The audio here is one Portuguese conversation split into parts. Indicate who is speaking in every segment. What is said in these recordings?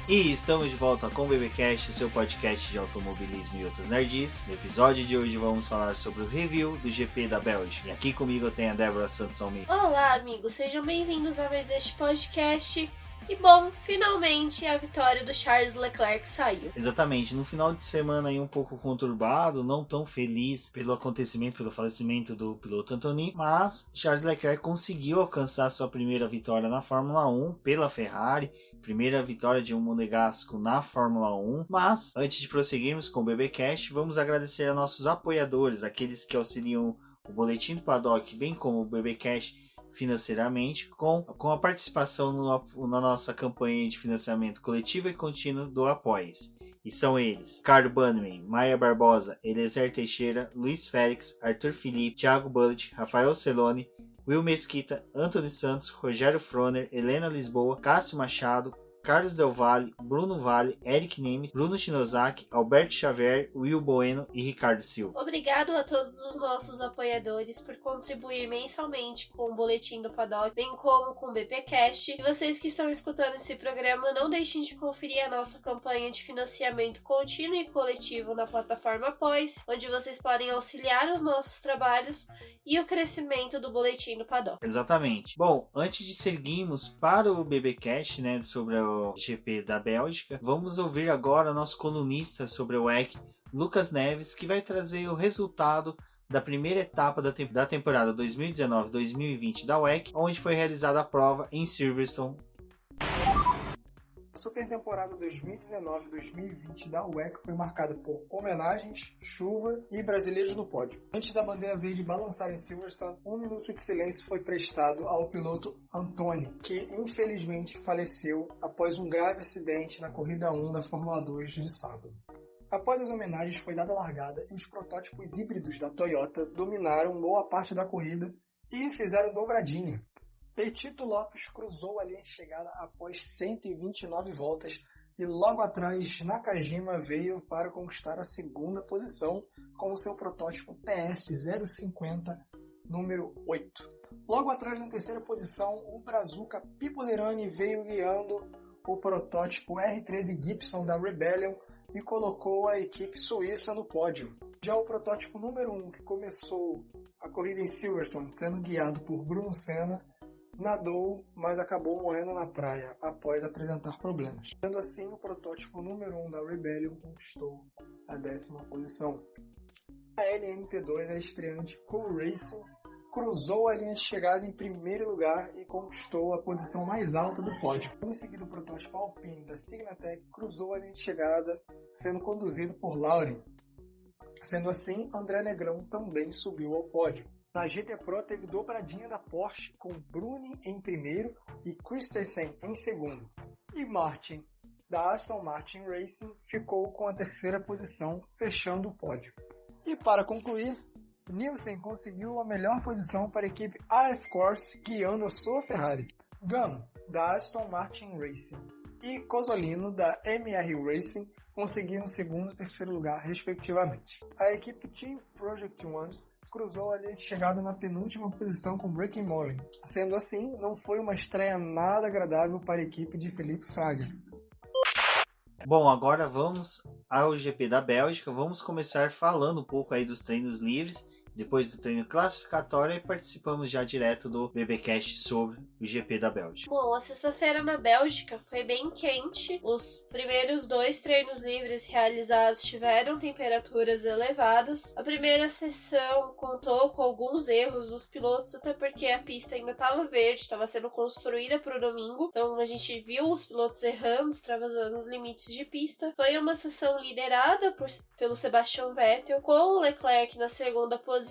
Speaker 1: E estamos de volta com o BBcast, seu podcast de automobilismo e outras nerds. No episódio de hoje vamos falar sobre o review do GP da Bélgica. E aqui comigo eu tenho a Débora Santos Almeida.
Speaker 2: Olá, amigos, sejam bem-vindos a mais este podcast. E bom, finalmente a vitória do Charles Leclerc saiu.
Speaker 1: Exatamente, no final de semana aí um pouco conturbado, não tão feliz pelo acontecimento, pelo falecimento do piloto Antoni, mas Charles Leclerc conseguiu alcançar sua primeira vitória na Fórmula 1 pela Ferrari, primeira vitória de um monegasco na Fórmula 1. Mas, antes de prosseguirmos com o BBcast, vamos agradecer a nossos apoiadores, aqueles que auxiliam o Boletim do Paddock, bem como o BBcast, financeiramente, com a participação na nossa campanha de financiamento coletivo e contínuo do Apoies. E são eles: Carlos Bannerman, Maia Barbosa, Eliezer Teixeira, Luiz Félix, Arthur Felipe, Thiago Bullitt, Rafael Celone, Will Mesquita, Antony Santos, Rogério Froner, Helena Lisboa, Cássio Machado, Carlos Del Valle, Bruno Vale, Eric Nemes, Bruno Shinozaki, Alberto Xavier, Will Bueno e Ricardo Silva.
Speaker 2: Obrigado a todos os nossos apoiadores por contribuir mensalmente com o Boletim do Paddock, bem como com o BBcast. E vocês que estão escutando esse programa, não deixem de conferir a nossa campanha de financiamento contínuo e coletivo na plataforma Apoies, onde vocês podem auxiliar os nossos trabalhos e o crescimento do Boletim do Paddock.
Speaker 1: Exatamente. Bom, antes de seguirmos para o BBcast, sobre o GP da Bélgica, vamos ouvir agora o nosso colunista sobre o WEC, Lucas Neves, que vai trazer o resultado da primeira etapa da temporada 2019-2020 da WEC, onde foi realizada a prova em Silverstone.
Speaker 3: A super temporada 2019-2020 da WEC foi marcada por homenagens, chuva e brasileiros no pódio. Antes da bandeira verde balançar em Silverstone, 1 minuto de silêncio foi prestado ao piloto Antoni, que infelizmente faleceu após um grave acidente na corrida 1 da Fórmula 2 de sábado. Após as homenagens foi dada a largada e os protótipos híbridos da Toyota dominaram boa parte da corrida e fizeram dobradinha. Petito Lopes cruzou a linha de chegada após 129 voltas e logo atrás Nakajima veio para conquistar a segunda posição com o seu protótipo TS050 número 8. Logo atrás na terceira posição o Brazuca Pipolerani veio guiando o protótipo R13 Gibson da Rebellion e colocou a equipe suíça no pódio. Já o protótipo número 1, que começou a corrida em Silverstone sendo guiado por Bruno Senna, nadou, mas acabou morrendo na praia após apresentar problemas. Sendo assim, o protótipo número 1 da Rebellion conquistou a 10ª posição. A LMP2, a estreante Co-Racing, cruzou a linha de chegada em primeiro lugar e conquistou a posição mais alta do pódio. Em seguida, o protótipo Alpine da Signatec cruzou a linha de chegada, sendo conduzido por Lauren. Sendo assim, André Negrão também subiu ao pódio. Na GT Pro teve dobradinha da Porsche com Bruni em primeiro e Christensen em segundo. E Martin, da Aston Martin Racing, ficou com a terceira posição, fechando o pódio. E para concluir, Nielsen conseguiu a melhor posição para a equipe AF Corse, guiando a sua Ferrari. Gunn, da Aston Martin Racing, e Cosolino, da MR Racing, conseguiram segundo e terceiro lugar, respectivamente. A equipe Team Project One cruzou a linha de chegada na penúltima posição com Breaking Morin. Sendo assim, não foi uma estreia nada agradável para a equipe de Felipe Fraga.
Speaker 1: Bom, agora vamos ao GP da Bélgica. Vamos começar falando um pouco aí dos treinos livres. Depois do treino classificatório, e participamos já direto do BBcast sobre o GP da Bélgica.
Speaker 2: Bom, a sexta-feira na Bélgica foi bem quente. Os primeiros 2 treinos livres realizados tiveram temperaturas elevadas. A primeira sessão contou com alguns erros dos pilotos, até porque a pista ainda estava verde, estava sendo construída para o domingo. Então a gente viu os pilotos errando, extravasando os limites de pista. Foi uma sessão liderada pelo Sebastian Vettel, com o Leclerc na segunda posição,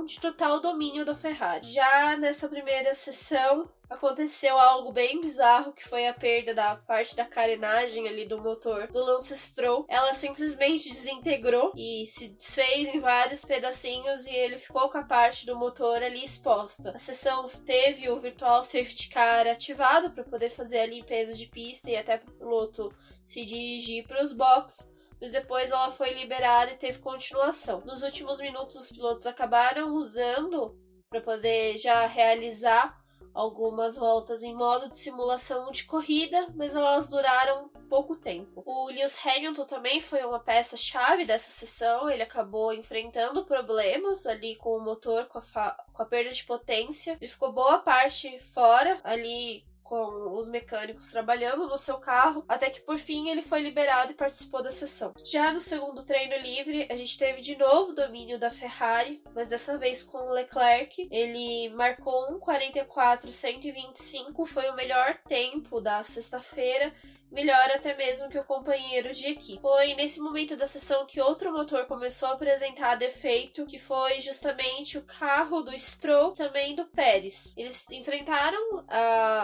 Speaker 2: de total domínio da Ferrari. Já nessa primeira sessão, aconteceu algo bem bizarro, que foi a perda da parte da carenagem ali do motor do Lance Stroll. Ela simplesmente desintegrou e se desfez em vários pedacinhos e ele ficou com a parte do motor ali exposta. A sessão teve o Virtual Safety Car ativado para poder fazer a limpeza de pista e até para o piloto se dirigir para os boxes, mas depois ela foi liberada e teve continuação. Nos últimos minutos, os pilotos acabaram usando para poder já realizar algumas voltas em modo de simulação de corrida, mas elas duraram pouco tempo. O Lewis Hamilton também foi uma peça-chave dessa sessão, ele acabou enfrentando problemas ali com o motor, com a perda de potência, ele ficou boa parte fora ali com os mecânicos trabalhando no seu carro, até que por fim ele foi liberado e participou da sessão. Já no segundo treino livre, a gente teve de novo o domínio da Ferrari, mas dessa vez com o Leclerc. Ele marcou 1:44.125, foi o melhor tempo da sexta-feira, melhor até mesmo que o companheiro de equipe. Foi nesse momento da sessão que outro motor começou a apresentar defeito, que foi justamente o carro do Stroll, também do Pérez. Eles enfrentaram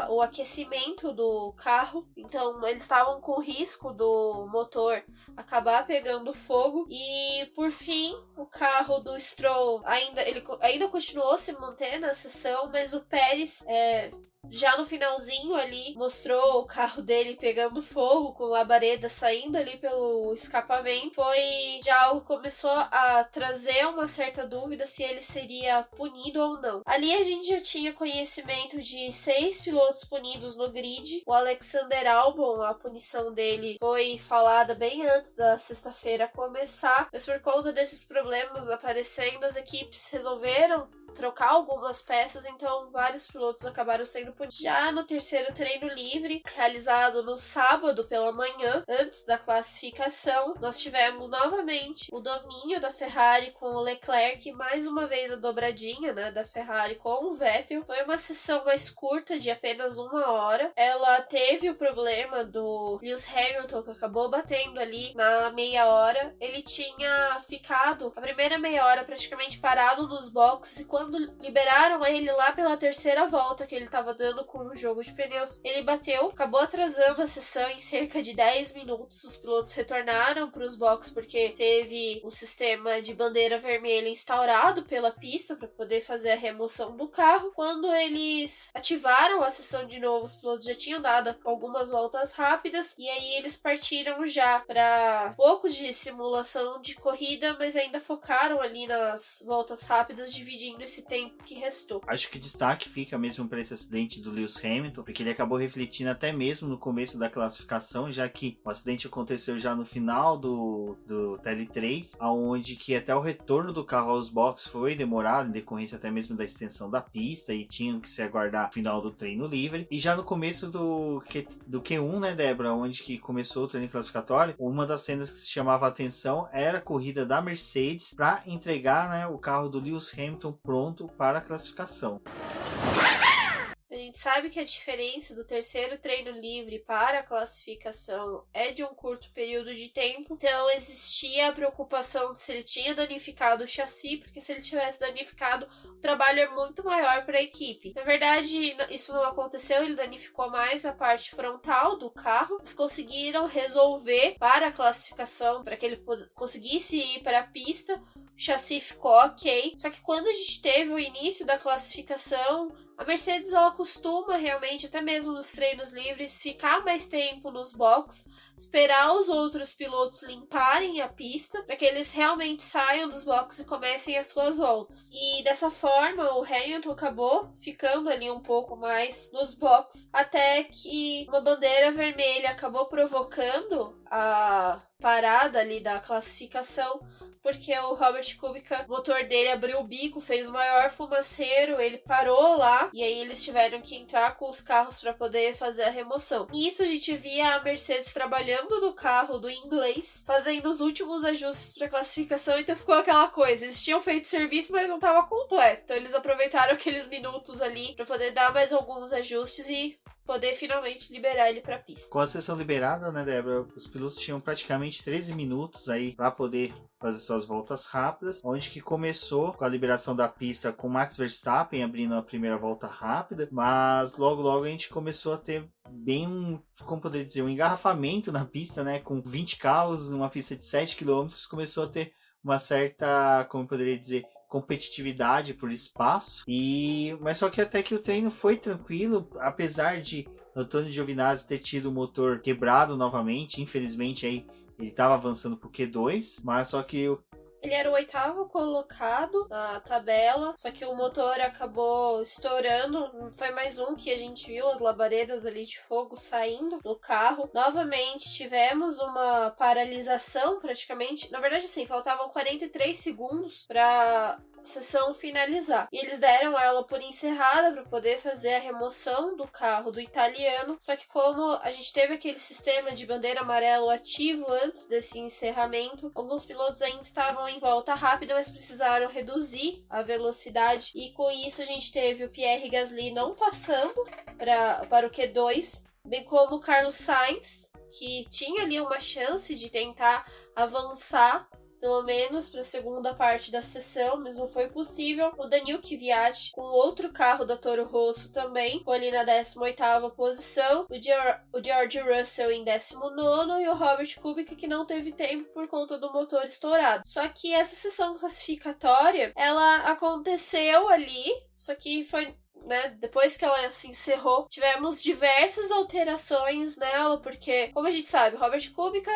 Speaker 2: o aquecimento do carro, então eles estavam com risco do motor acabar pegando fogo, e por fim o carro do Stroll ainda continuou se manter na sessão, mas o Pérez já no finalzinho ali mostrou o carro dele pegando fogo, com labareda saindo ali pelo escapamento. Foi já algo que começou a trazer uma certa dúvida se ele seria punido ou não. Ali a gente já tinha conhecimento de 6 pilotos punidos no grid. O Alexander Albon, a punição dele foi falada bem antes da sexta-feira começar, mas por conta desses problemas aparecendo, as equipes resolveram trocar algumas peças, então vários pilotos acabaram sendo punidos. Já no terceiro treino livre, realizado no sábado pela manhã, antes da classificação, nós tivemos novamente o domínio da Ferrari com o Leclerc, mais uma vez a dobradinha, né, da Ferrari com o Vettel. Foi uma sessão mais curta, de apenas 1 hora. Ela teve o problema do Lewis Hamilton, que acabou batendo ali na meia hora. Ele tinha ficado a primeira meia hora praticamente parado nos boxes, e quando liberaram ele lá pela terceira volta que ele estava dando com o jogo de pneus, ele bateu, acabou atrasando a sessão em cerca de 10 minutos. Os pilotos retornaram para os boxes porque teve o sistema de bandeira vermelha instaurado pela pista para poder fazer a remoção do carro. Quando eles ativaram a sessão de novo, os pilotos já tinham dado algumas voltas rápidas, e aí eles partiram já para pouco de simulação de corrida, mas ainda focaram ali nas voltas rápidas, dividindo esse tempo que restou.
Speaker 1: Acho que destaque fica mesmo para esse acidente do Lewis Hamilton, porque ele acabou refletindo até mesmo no começo da classificação, já que o acidente aconteceu já no final do TL3, aonde que até o retorno do carro aos boxes foi demorado, em decorrência até mesmo da extensão da pista, e tinham que se aguardar o final do treino livre. E já no começo do Q1, né, Débora, onde que começou o treino classificatório, uma das cenas que se chamava a atenção era a corrida da Mercedes para entregar, né, o carro do Lewis Hamilton pronto para a classificação.
Speaker 2: A gente sabe que a diferença do terceiro treino livre para a classificação é de um curto período de tempo, então existia a preocupação de se ele tinha danificado o chassi, porque se ele tivesse danificado, o trabalho é muito maior para a equipe. Na verdade, isso não aconteceu, ele danificou mais a parte frontal do carro. Eles conseguiram resolver para a classificação, para que ele conseguisse ir para a pista. O chassi ficou ok, só que quando a gente teve o início da classificação, a Mercedes ela costuma realmente, até mesmo nos treinos livres, ficar mais tempo nos boxes, esperar os outros pilotos limparem a pista para que eles realmente saiam dos boxes e comecem as suas voltas. E dessa forma o Hamilton acabou ficando ali um pouco mais nos boxes, até que uma bandeira vermelha acabou provocando a parada ali da classificação, porque o Robert Kubica, o motor dele abriu o bico, fez o maior fumaceiro, ele parou lá, e aí eles tiveram que entrar com os carros para poder fazer a remoção. E isso a gente via a Mercedes trabalhando no carro do inglês, fazendo os últimos ajustes para classificação, então ficou aquela coisa, eles tinham feito serviço, mas não estava completo, então eles aproveitaram aqueles minutos ali para poder dar mais alguns ajustes e poder finalmente liberar ele para a pista.
Speaker 1: Com a sessão liberada, né, Débora, os pilotos tinham praticamente 13 minutos aí para poder fazer suas voltas rápidas, onde que começou com a liberação da pista com Max Verstappen abrindo a primeira volta rápida, mas logo a gente começou a ter bem como poderia dizer, um engarrafamento na pista, né, com 20 carros, numa pista de 7 km, começou a ter uma certa, como poderia dizer, competitividade por espaço, mas só que até que o treino foi tranquilo, apesar de Antônio Giovinazzi ter tido o motor quebrado novamente, infelizmente aí ele estava avançando pro Q2, mas só que
Speaker 2: Ele era o 8º colocado na tabela, só que o motor acabou estourando. Foi mais um que a gente viu as labaredas ali de fogo saindo do carro. Novamente tivemos uma paralisação praticamente. Na verdade, sim, faltavam 43 segundos para sessão finalizar. E eles deram ela por encerrada para poder fazer a remoção do carro do italiano. Só que como a gente teve aquele sistema de bandeira amarelo ativo antes desse encerramento, alguns pilotos ainda estavam em volta rápida, mas precisaram reduzir a velocidade. E com isso a gente teve o Pierre Gasly não passando para o Q2, bem como o Carlos Sainz, que tinha ali uma chance de tentar avançar pelo menos para a segunda parte da sessão, mas não foi possível. O Daniil Kvyat, com outro carro da Toro Rosso também, ficou ali na 18ª posição. O George Russell em 19º e o Robert Kubica, que não teve tempo por conta do motor estourado. Só que essa sessão classificatória, ela aconteceu ali, só que foi... depois que ela se encerrou, tivemos diversas alterações nela, porque, como a gente sabe, Robert Kubica,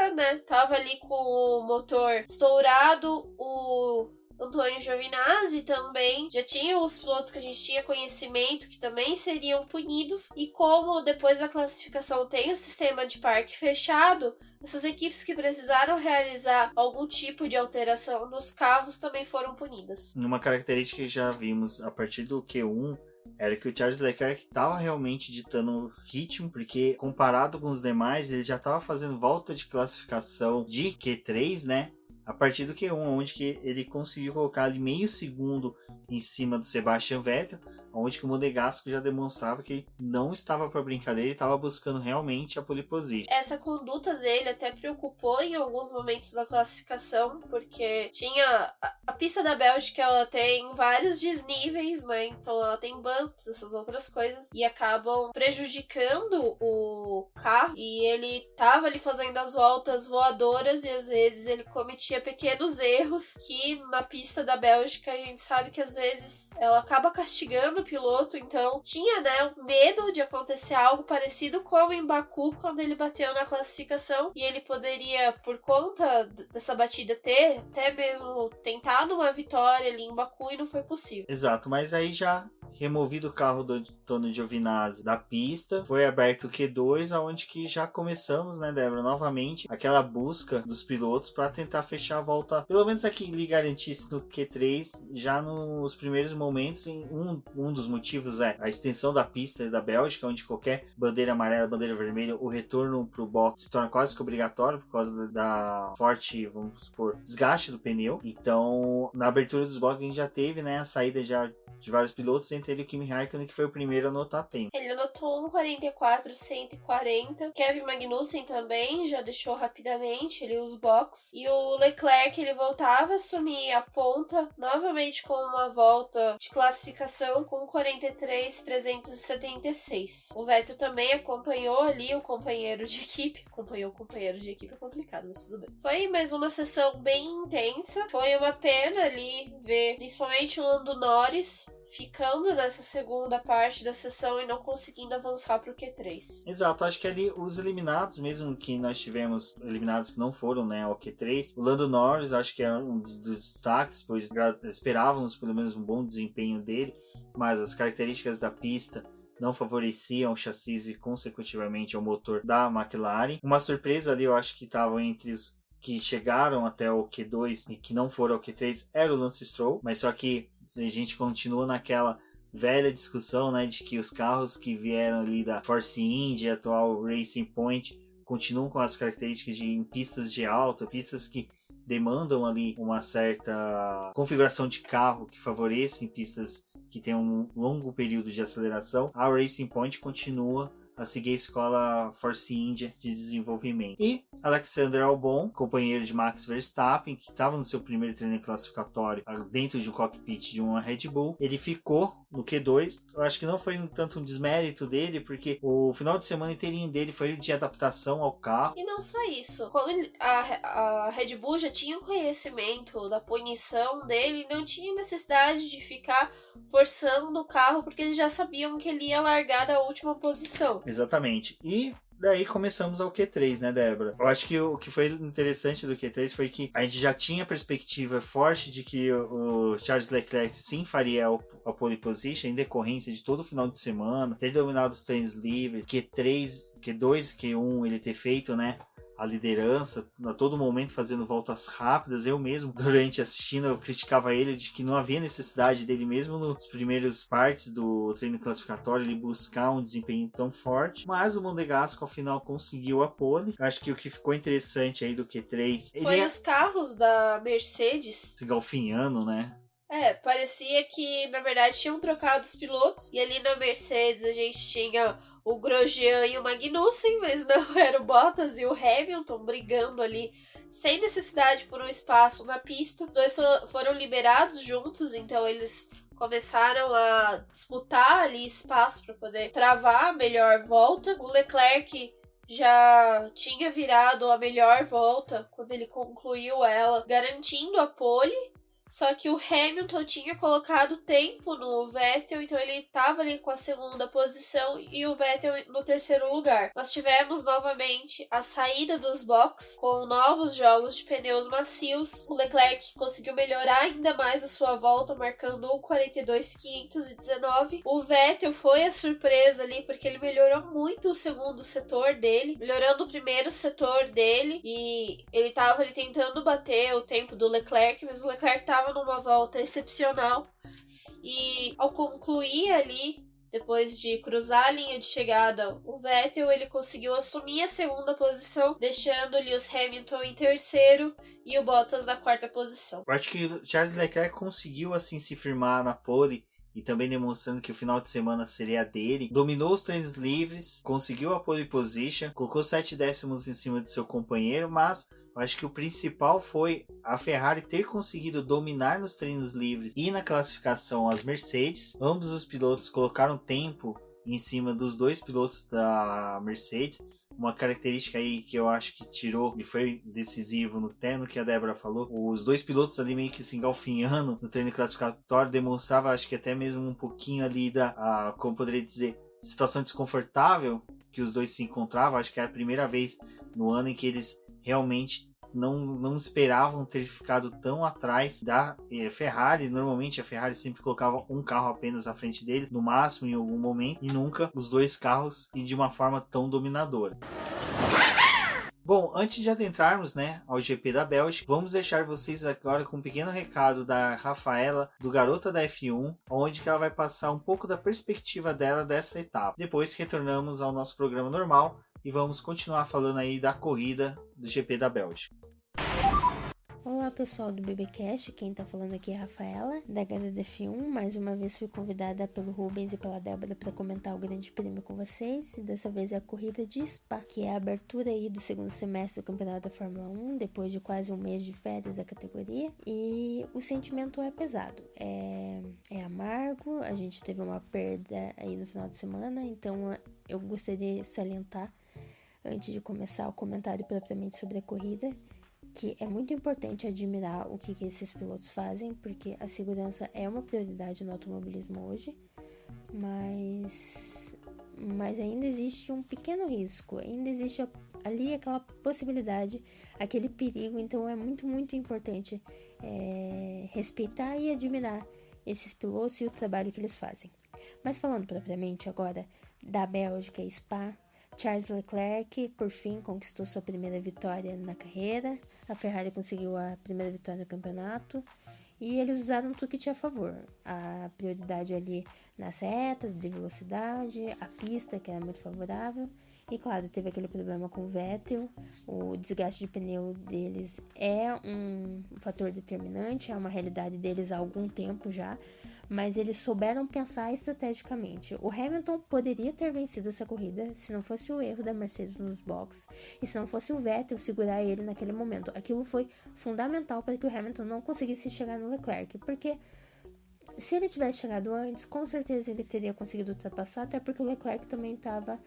Speaker 2: tava ali com o motor estourado, o Antonio Giovinazzi também, já tinha os pilotos que a gente tinha conhecimento que também seriam punidos, e como depois da classificação tem o sistema de parque fechado, essas equipes que precisaram realizar algum tipo de alteração nos carros também foram punidas.
Speaker 1: Uma característica que já vimos a partir do Q1 era que o Charles Leclerc estava realmente ditando o ritmo, porque comparado com os demais, ele já estava fazendo volta de classificação de Q3, a partir do Q1, onde que ele conseguiu colocar ali meio segundo em cima do Sebastian Vettel, onde que o Monegasco já demonstrava que ele não estava para brincadeira e estava buscando realmente a pole position.
Speaker 2: Essa conduta dele até preocupou em alguns momentos da classificação, porque tinha a pista da Bélgica, ela tem vários desníveis, então ela tem bumps, essas outras coisas, e acabam prejudicando o carro, e ele tava ali fazendo as voltas voadoras e às vezes ele cometia pequenos erros que na pista da Bélgica a gente sabe que às vezes ela acaba castigando o piloto, então tinha, medo de acontecer algo parecido como em Baku, quando ele bateu na classificação, e ele poderia, por conta dessa batida, ter até mesmo tentado uma vitória ali em Baku, e não foi possível.
Speaker 1: Exato, mas aí já removido o carro do Antonio Giovinazzi da pista, foi aberto o Q2, onde que já começamos, Débora, novamente aquela busca dos pilotos para tentar fechar a volta, pelo menos aqui lhe garantisse no Q3, já nos primeiros momentos. Um dos motivos é a extensão da pista da Bélgica, onde qualquer bandeira amarela, bandeira vermelha, o retorno para o box se torna quase que obrigatório por causa da forte, vamos supor, desgaste do pneu. Então, na abertura dos boxes a gente já teve, a saída já de vários pilotos, entre ele e o Kimi Raikkonen, que foi o primeiro a anotar tempo.
Speaker 2: Ele anotou 1:44.140. Kevin Magnussen também já deixou rapidamente ali os boxes. E o Leclerc, ele voltava a assumir a ponta, novamente com uma volta de classificação com 43.376. O Vettel também acompanhou ali o companheiro de equipe. Acompanhou o companheiro de equipe, é complicado, mas tudo bem. Foi mais uma sessão bem intensa. Foi uma pena ali ver, principalmente o Lando Norris ficando nessa segunda parte da sessão e não conseguindo avançar para o Q3.
Speaker 1: Exato, acho que ali os eliminados, mesmo que nós tivemos eliminados que não foram, ao Q3, o Lando Norris acho que é um dos destaques, pois esperávamos pelo menos um bom desempenho dele, mas as características da pista não favoreciam o chassi e consecutivamente o motor da McLaren. Uma surpresa ali, eu acho que estavam entre os que chegaram até o Q2 e que não foram ao Q3 era o Lance Stroll, mas só que a gente continua naquela velha discussão, de que os carros que vieram ali da Force India, atual Racing Point, continuam com as características de pistas de alta, pistas que demandam ali uma certa configuração de carro que favorecem pistas que têm um longo período de aceleração. A Racing Point continua a seguir a escola Force India de desenvolvimento. E Alexander Albon, companheiro de Max Verstappen, que estava no seu primeiro treino classificatório dentro de um cockpit de uma Red Bull, ele ficou no Q2. Eu acho que não foi tanto um desmérito dele, porque o final de semana inteirinho dele foi de adaptação ao carro.
Speaker 2: E não só isso, como a Red Bull já tinha conhecimento da punição dele, não tinha necessidade de ficar forçando o carro, porque eles já sabiam que ele ia largar da última posição.
Speaker 1: Exatamente. E Daí começamos ao Q3, né, Débora? Eu acho que o que foi interessante do Q3 foi que a gente já tinha a perspectiva forte de que o Charles Leclerc sim faria a pole position em decorrência de todo o final de semana, ter dominado os treinos livres, Q3, Q2, Q1 ele ter feito, né, a liderança, a todo momento fazendo voltas rápidas. Eu mesmo, durante assistindo, eu criticava ele de que não havia necessidade dele, mesmo nos primeiros partes do treino classificatório, ele buscar um desempenho tão forte. Mas o Monegasco, ao final, conseguiu a pole. Acho que o que ficou interessante aí do Q3...
Speaker 2: Foi os carros da Mercedes.
Speaker 1: Se galfinhando, né?
Speaker 2: Parecia que, na verdade, tinham trocado os pilotos. E ali na Mercedes a gente tinha o Grosjean e o Magnussen, mas não era o Bottas e o Hamilton brigando ali, sem necessidade por um espaço na pista. Os dois foram liberados juntos, então eles começaram a disputar ali espaço para poder travar a melhor volta. O Leclerc já tinha virado a melhor volta quando ele concluiu ela, garantindo a pole. Só que o Hamilton tinha colocado tempo no Vettel, então ele estava ali com a segunda posição e o Vettel no terceiro lugar. Nós tivemos novamente a saída dos boxes com novos jogos de pneus macios. O Leclerc conseguiu melhorar ainda mais a sua volta, marcando 1:42.519. O Vettel foi a surpresa ali, porque ele melhorou muito o segundo setor dele, melhorando o primeiro setor dele, e ele estava ali tentando bater o tempo do Leclerc, mas o Leclerc estava numa volta excepcional, e ao concluir ali, depois de cruzar a linha de chegada, o Vettel, ele conseguiu assumir a segunda posição, deixando Lewis Hamilton em terceiro e o Bottas na quarta posição.
Speaker 1: Eu acho que o Charles Leclerc conseguiu assim se firmar na pole e também demonstrando que o final de semana seria dele. Dominou os treinos livres, conseguiu a pole position, colocou 7 décimos em cima de seu companheiro, mas eu acho que o principal foi a Ferrari ter conseguido dominar nos treinos livres e na classificação as Mercedes. Ambos os pilotos colocaram tempo em cima dos dois pilotos da Mercedes. Uma característica aí que eu acho que tirou e foi decisivo no que a Débora falou. Os dois pilotos ali meio que se engalfinhando no treino classificatório demonstrava, acho que até mesmo um pouquinho ali da, como poderia dizer, situação desconfortável que os dois se encontravam. Acho que era a primeira vez no ano em que eles realmente não esperavam ter ficado tão atrás da Ferrari. Normalmente a Ferrari sempre colocava um carro apenas à frente deles, no máximo em algum momento, e nunca os dois carros e de uma forma tão dominadora. Bom, antes de adentrarmos, né, ao GP da Bélgica, vamos deixar vocês agora com um pequeno recado da Rafaela, do Garota da F1, onde que ela vai passar um pouco da perspectiva dela dessa etapa. Depois retornamos ao nosso programa normal e vamos continuar falando aí da corrida do GP da Bélgica.
Speaker 4: Olá pessoal do BBcast, quem tá falando aqui é a Rafaela, da Garota da F1. Mais uma vez fui convidada pelo Rubens e pela Débora para comentar o grande prêmio com vocês. E dessa vez é a corrida de Spa, que é a abertura aí do segundo semestre do campeonato da Fórmula 1, depois de quase um mês de férias da categoria. E o sentimento é pesado, é amargo. A gente teve uma perda aí no final de semana, então eu gostaria de salientar, antes de começar o comentário propriamente sobre a corrida, que é muito importante admirar o que esses pilotos fazem, porque a segurança é uma prioridade no automobilismo hoje, mas ainda existe um pequeno risco, ainda existe ali aquela possibilidade, aquele perigo. Então é muito, muito importante respeitar e admirar esses pilotos e o trabalho que eles fazem. Mas falando propriamente agora da Bélgica e Spa, Charles Leclerc, por fim, conquistou sua primeira vitória na carreira. A Ferrari conseguiu a primeira vitória no campeonato. E eles usaram tudo que tinha a favor. A prioridade ali nas retas, de velocidade, a pista, que era muito favorável. E, claro, teve aquele problema com o Vettel. O desgaste de pneu deles é um fator determinante, é uma realidade deles há algum tempo já. Mas eles souberam pensar estrategicamente. O Hamilton poderia ter vencido essa corrida se não fosse o erro da Mercedes nos boxes e se não fosse o Vettel segurar ele naquele momento. Aquilo foi fundamental para que o Hamilton não conseguisse chegar no Leclerc, porque se ele tivesse chegado antes, com certeza ele teria conseguido ultrapassar, até porque o Leclerc também estava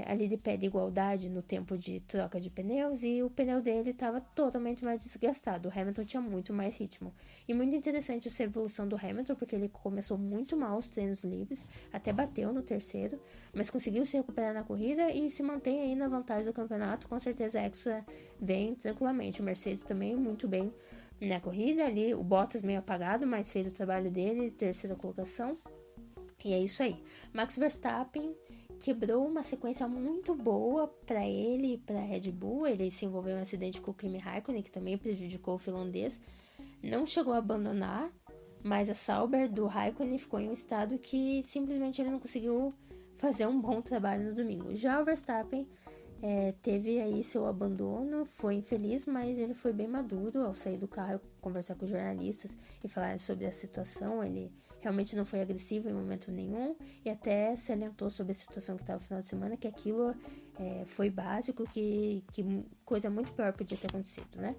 Speaker 4: ali de pé de igualdade no tempo de troca de pneus, e o pneu dele estava totalmente mais desgastado. O Hamilton tinha muito mais ritmo. E muito interessante essa evolução do Hamilton, porque ele começou muito mal os treinos livres, até bateu no terceiro, mas conseguiu se recuperar na corrida e se mantém aí na vantagem do campeonato. Com certeza a Extra vem tranquilamente. O Mercedes também muito bem na corrida ali, o Bottas meio apagado, mas fez o trabalho dele, terceira colocação. E é isso aí. Max Verstappen quebrou uma sequência muito boa para ele e para a Red Bull. Ele se envolveu em um acidente com o Kimi Raikkonen, que também prejudicou o finlandês. Não chegou a abandonar, mas a Sauber do Raikkonen ficou em um estado que simplesmente ele não conseguiu fazer um bom trabalho no domingo. Já o Verstappen teve aí seu abandono, foi infeliz, mas ele foi bem maduro ao sair do carro, conversar com os jornalistas e falar sobre a situação. Ele realmente não foi agressivo em momento nenhum e até se alentou sobre a situação que estava no final de semana, que aquilo foi básico, que coisa muito pior podia ter acontecido, né?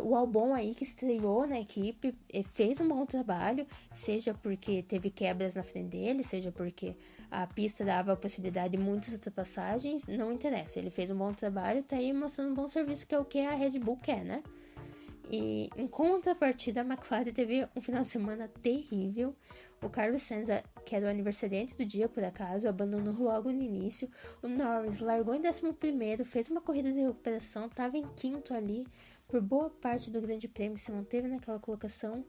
Speaker 4: O Albon aí que estreou na equipe fez um bom trabalho, seja porque teve quebras na frente dele, seja porque a pista dava a possibilidade de muitas ultrapassagens, não interessa, ele fez um bom trabalho, tá aí mostrando um bom serviço, que é o que a Red Bull quer, né? E em contrapartida, a McLaren teve um final de semana terrível. O Carlos Sainz, que era o aniversariante do dia por acaso, abandonou logo no início. O Norris largou em 11º, fez uma corrida de recuperação, estava em 5º ali por boa parte do grande prêmio, se manteve naquela colocação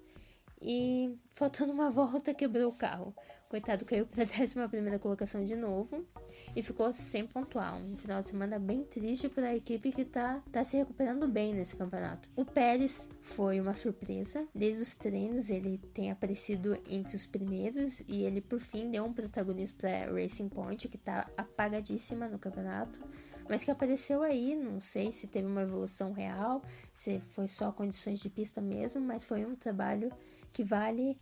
Speaker 4: e faltando uma volta quebrou o carro. Coitado, caiu para a 11ª colocação de novo e ficou sem pontuar. Um final de semana bem triste para a equipe que tá se recuperando bem nesse campeonato. O Pérez foi uma surpresa. Desde os treinos ele tem aparecido entre os primeiros e ele por fim deu um protagonismo para Racing Point, que tá apagadíssima no campeonato, mas que apareceu aí. Não sei se teve uma evolução real, se foi só condições de pista mesmo, mas foi um trabalho que vale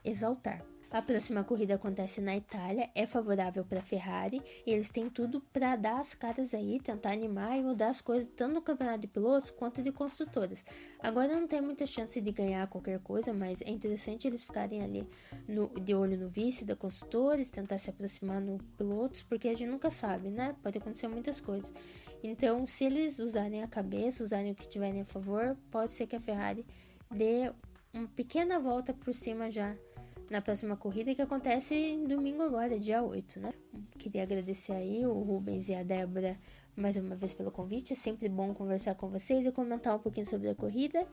Speaker 4: exaltar. A próxima corrida acontece na Itália, é favorável para a Ferrari e eles têm tudo para dar as caras aí, tentar animar e mudar as coisas tanto no campeonato de pilotos quanto de construtoras. Agora não tem muita chance de ganhar qualquer coisa, mas é interessante eles ficarem ali de olho no vice da construtores, tentar se aproximar no pilotos, porque a gente nunca sabe, né? Pode acontecer muitas coisas. Então, se eles usarem a cabeça, usarem o que tiverem a favor, pode ser que a Ferrari dê uma pequena volta por cima já na próxima corrida, que acontece domingo agora, dia 8, né? Queria agradecer aí o Rubens e a Débora mais uma vez pelo convite. É sempre bom conversar com vocês e comentar um pouquinho sobre a corrida.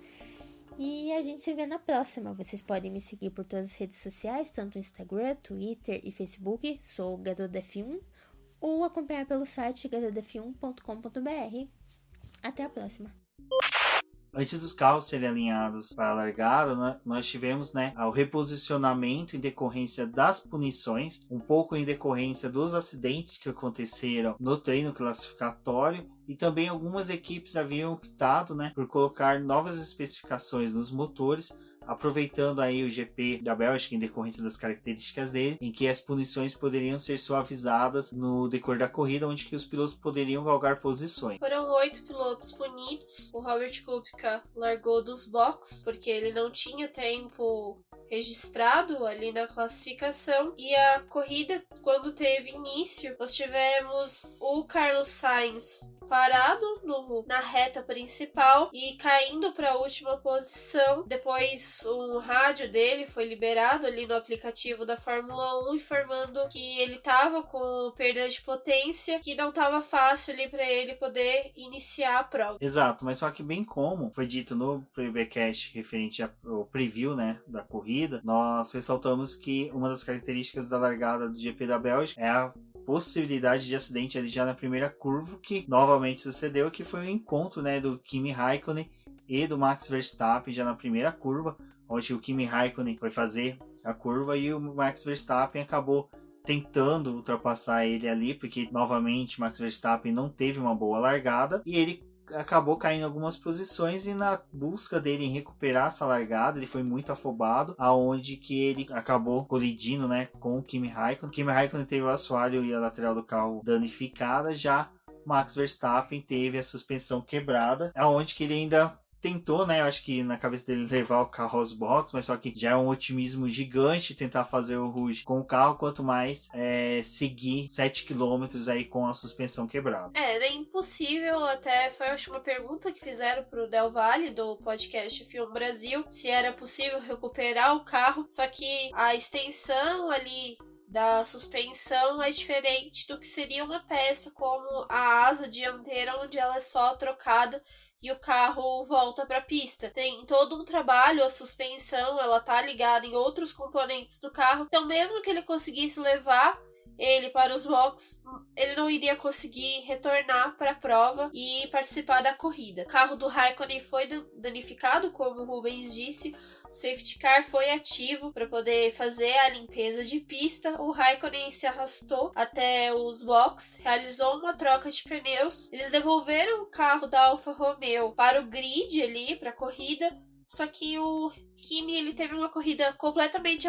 Speaker 4: E a gente se vê na próxima. Vocês podem me seguir por todas as redes sociais, tanto Instagram, Twitter e Facebook. Sou Garota F1. Ou acompanhar pelo site garotaf1.com.br. Até a próxima.
Speaker 1: Antes dos carros serem alinhados para a largada, né, nós tivemos o reposicionamento em decorrência das punições, um pouco em decorrência dos acidentes que aconteceram no treino classificatório, e também algumas equipes haviam optado por colocar novas especificações nos motores, aproveitando aí o GP da Bélgica em decorrência das características dele, em que as punições poderiam ser suavizadas no decorrer da corrida, onde que os pilotos poderiam galgar posições.
Speaker 2: Foram 8 pilotos punidos. O Robert Kubica largou dos boxes porque ele não tinha tempo registrado ali na classificação, e a corrida, quando teve início, nós tivemos o Carlos Sainz parado na reta principal e caindo para a última posição. Depois o rádio dele foi liberado ali no aplicativo da Fórmula 1, informando que ele estava com perda de potência, que não estava fácil ali para ele poder iniciar a prova.
Speaker 1: Exato, mas só que bem como foi dito no Playbackcast referente ao preview da corrida, nós ressaltamos que uma das características da largada do GP da Bélgica é a possibilidade de acidente ali já na primeira curva, que novamente sucedeu, que foi o encontro do Kimi Raikkonen e do Max Verstappen já na primeira curva, onde o Kimi Raikkonen foi fazer a curva e o Max Verstappen acabou tentando ultrapassar ele ali, porque novamente Max Verstappen não teve uma boa largada e ele acabou caindo algumas posições, e na busca dele em recuperar essa largada ele foi muito afobado, aonde que ele acabou colidindo com o Kimi Raikkonen. O Kimi Raikkonen teve o assoalho e a lateral do carro danificada, já Max Verstappen teve a suspensão quebrada, aonde que ele ainda tentou, né, eu acho que na cabeça dele levar o carro aos boxes, mas só que já é um otimismo gigante tentar fazer o Rouge com o carro, quanto mais seguir 7 km aí com a suspensão quebrada.
Speaker 2: Era impossível, até foi acho uma pergunta que fizeram pro Del Valle do podcast Film Brasil, se era possível recuperar o carro, só que a extensão ali da suspensão é diferente do que seria uma peça como a asa dianteira, onde ela é só trocada e o carro volta para a pista. Tem todo um trabalho, a suspensão, ela tá ligada em outros componentes do carro. Então, mesmo que ele conseguisse levar ele para os boxes, ele não iria conseguir retornar para a prova e participar da corrida. O carro do Raikkonen foi danificado, como o Rubens disse. O safety car foi ativo para poder fazer a limpeza de pista. O Raikkonen se arrastou até os boxes, realizou uma troca de pneus. Eles devolveram o carro da Alfa Romeo para o grid ali, para a corrida. Só que o Kimi, ele teve uma corrida completamente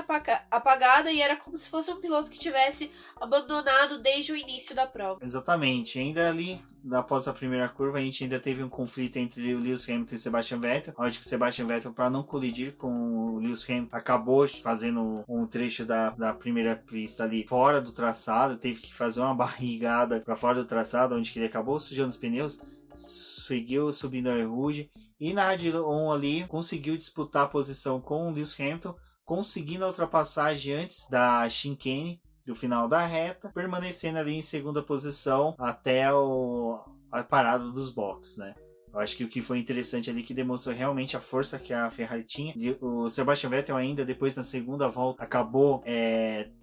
Speaker 2: apagada e era como se fosse um piloto que tivesse abandonado desde o início da prova.
Speaker 1: Exatamente. Ainda ali, após a primeira curva, a gente ainda teve um conflito entre o Lewis Hamilton e Sebastian Vettel, onde que o Sebastian Vettel, para não colidir com o Lewis Hamilton, acabou fazendo um trecho da primeira pista ali fora do traçado, teve que fazer uma barrigada para fora do traçado, onde que ele acabou sujando os pneus, seguiu subindo a Rouge, e na Rádio 1 ali conseguiu disputar a posição com o Lewis Hamilton, conseguindo a ultrapassagem antes da chicane do final da reta, permanecendo ali em segunda posição até a parada dos boxes, né? Eu acho que o que foi interessante ali, que demonstrou realmente a força que a Ferrari tinha. O Sebastian Vettel ainda, depois na segunda volta, acabou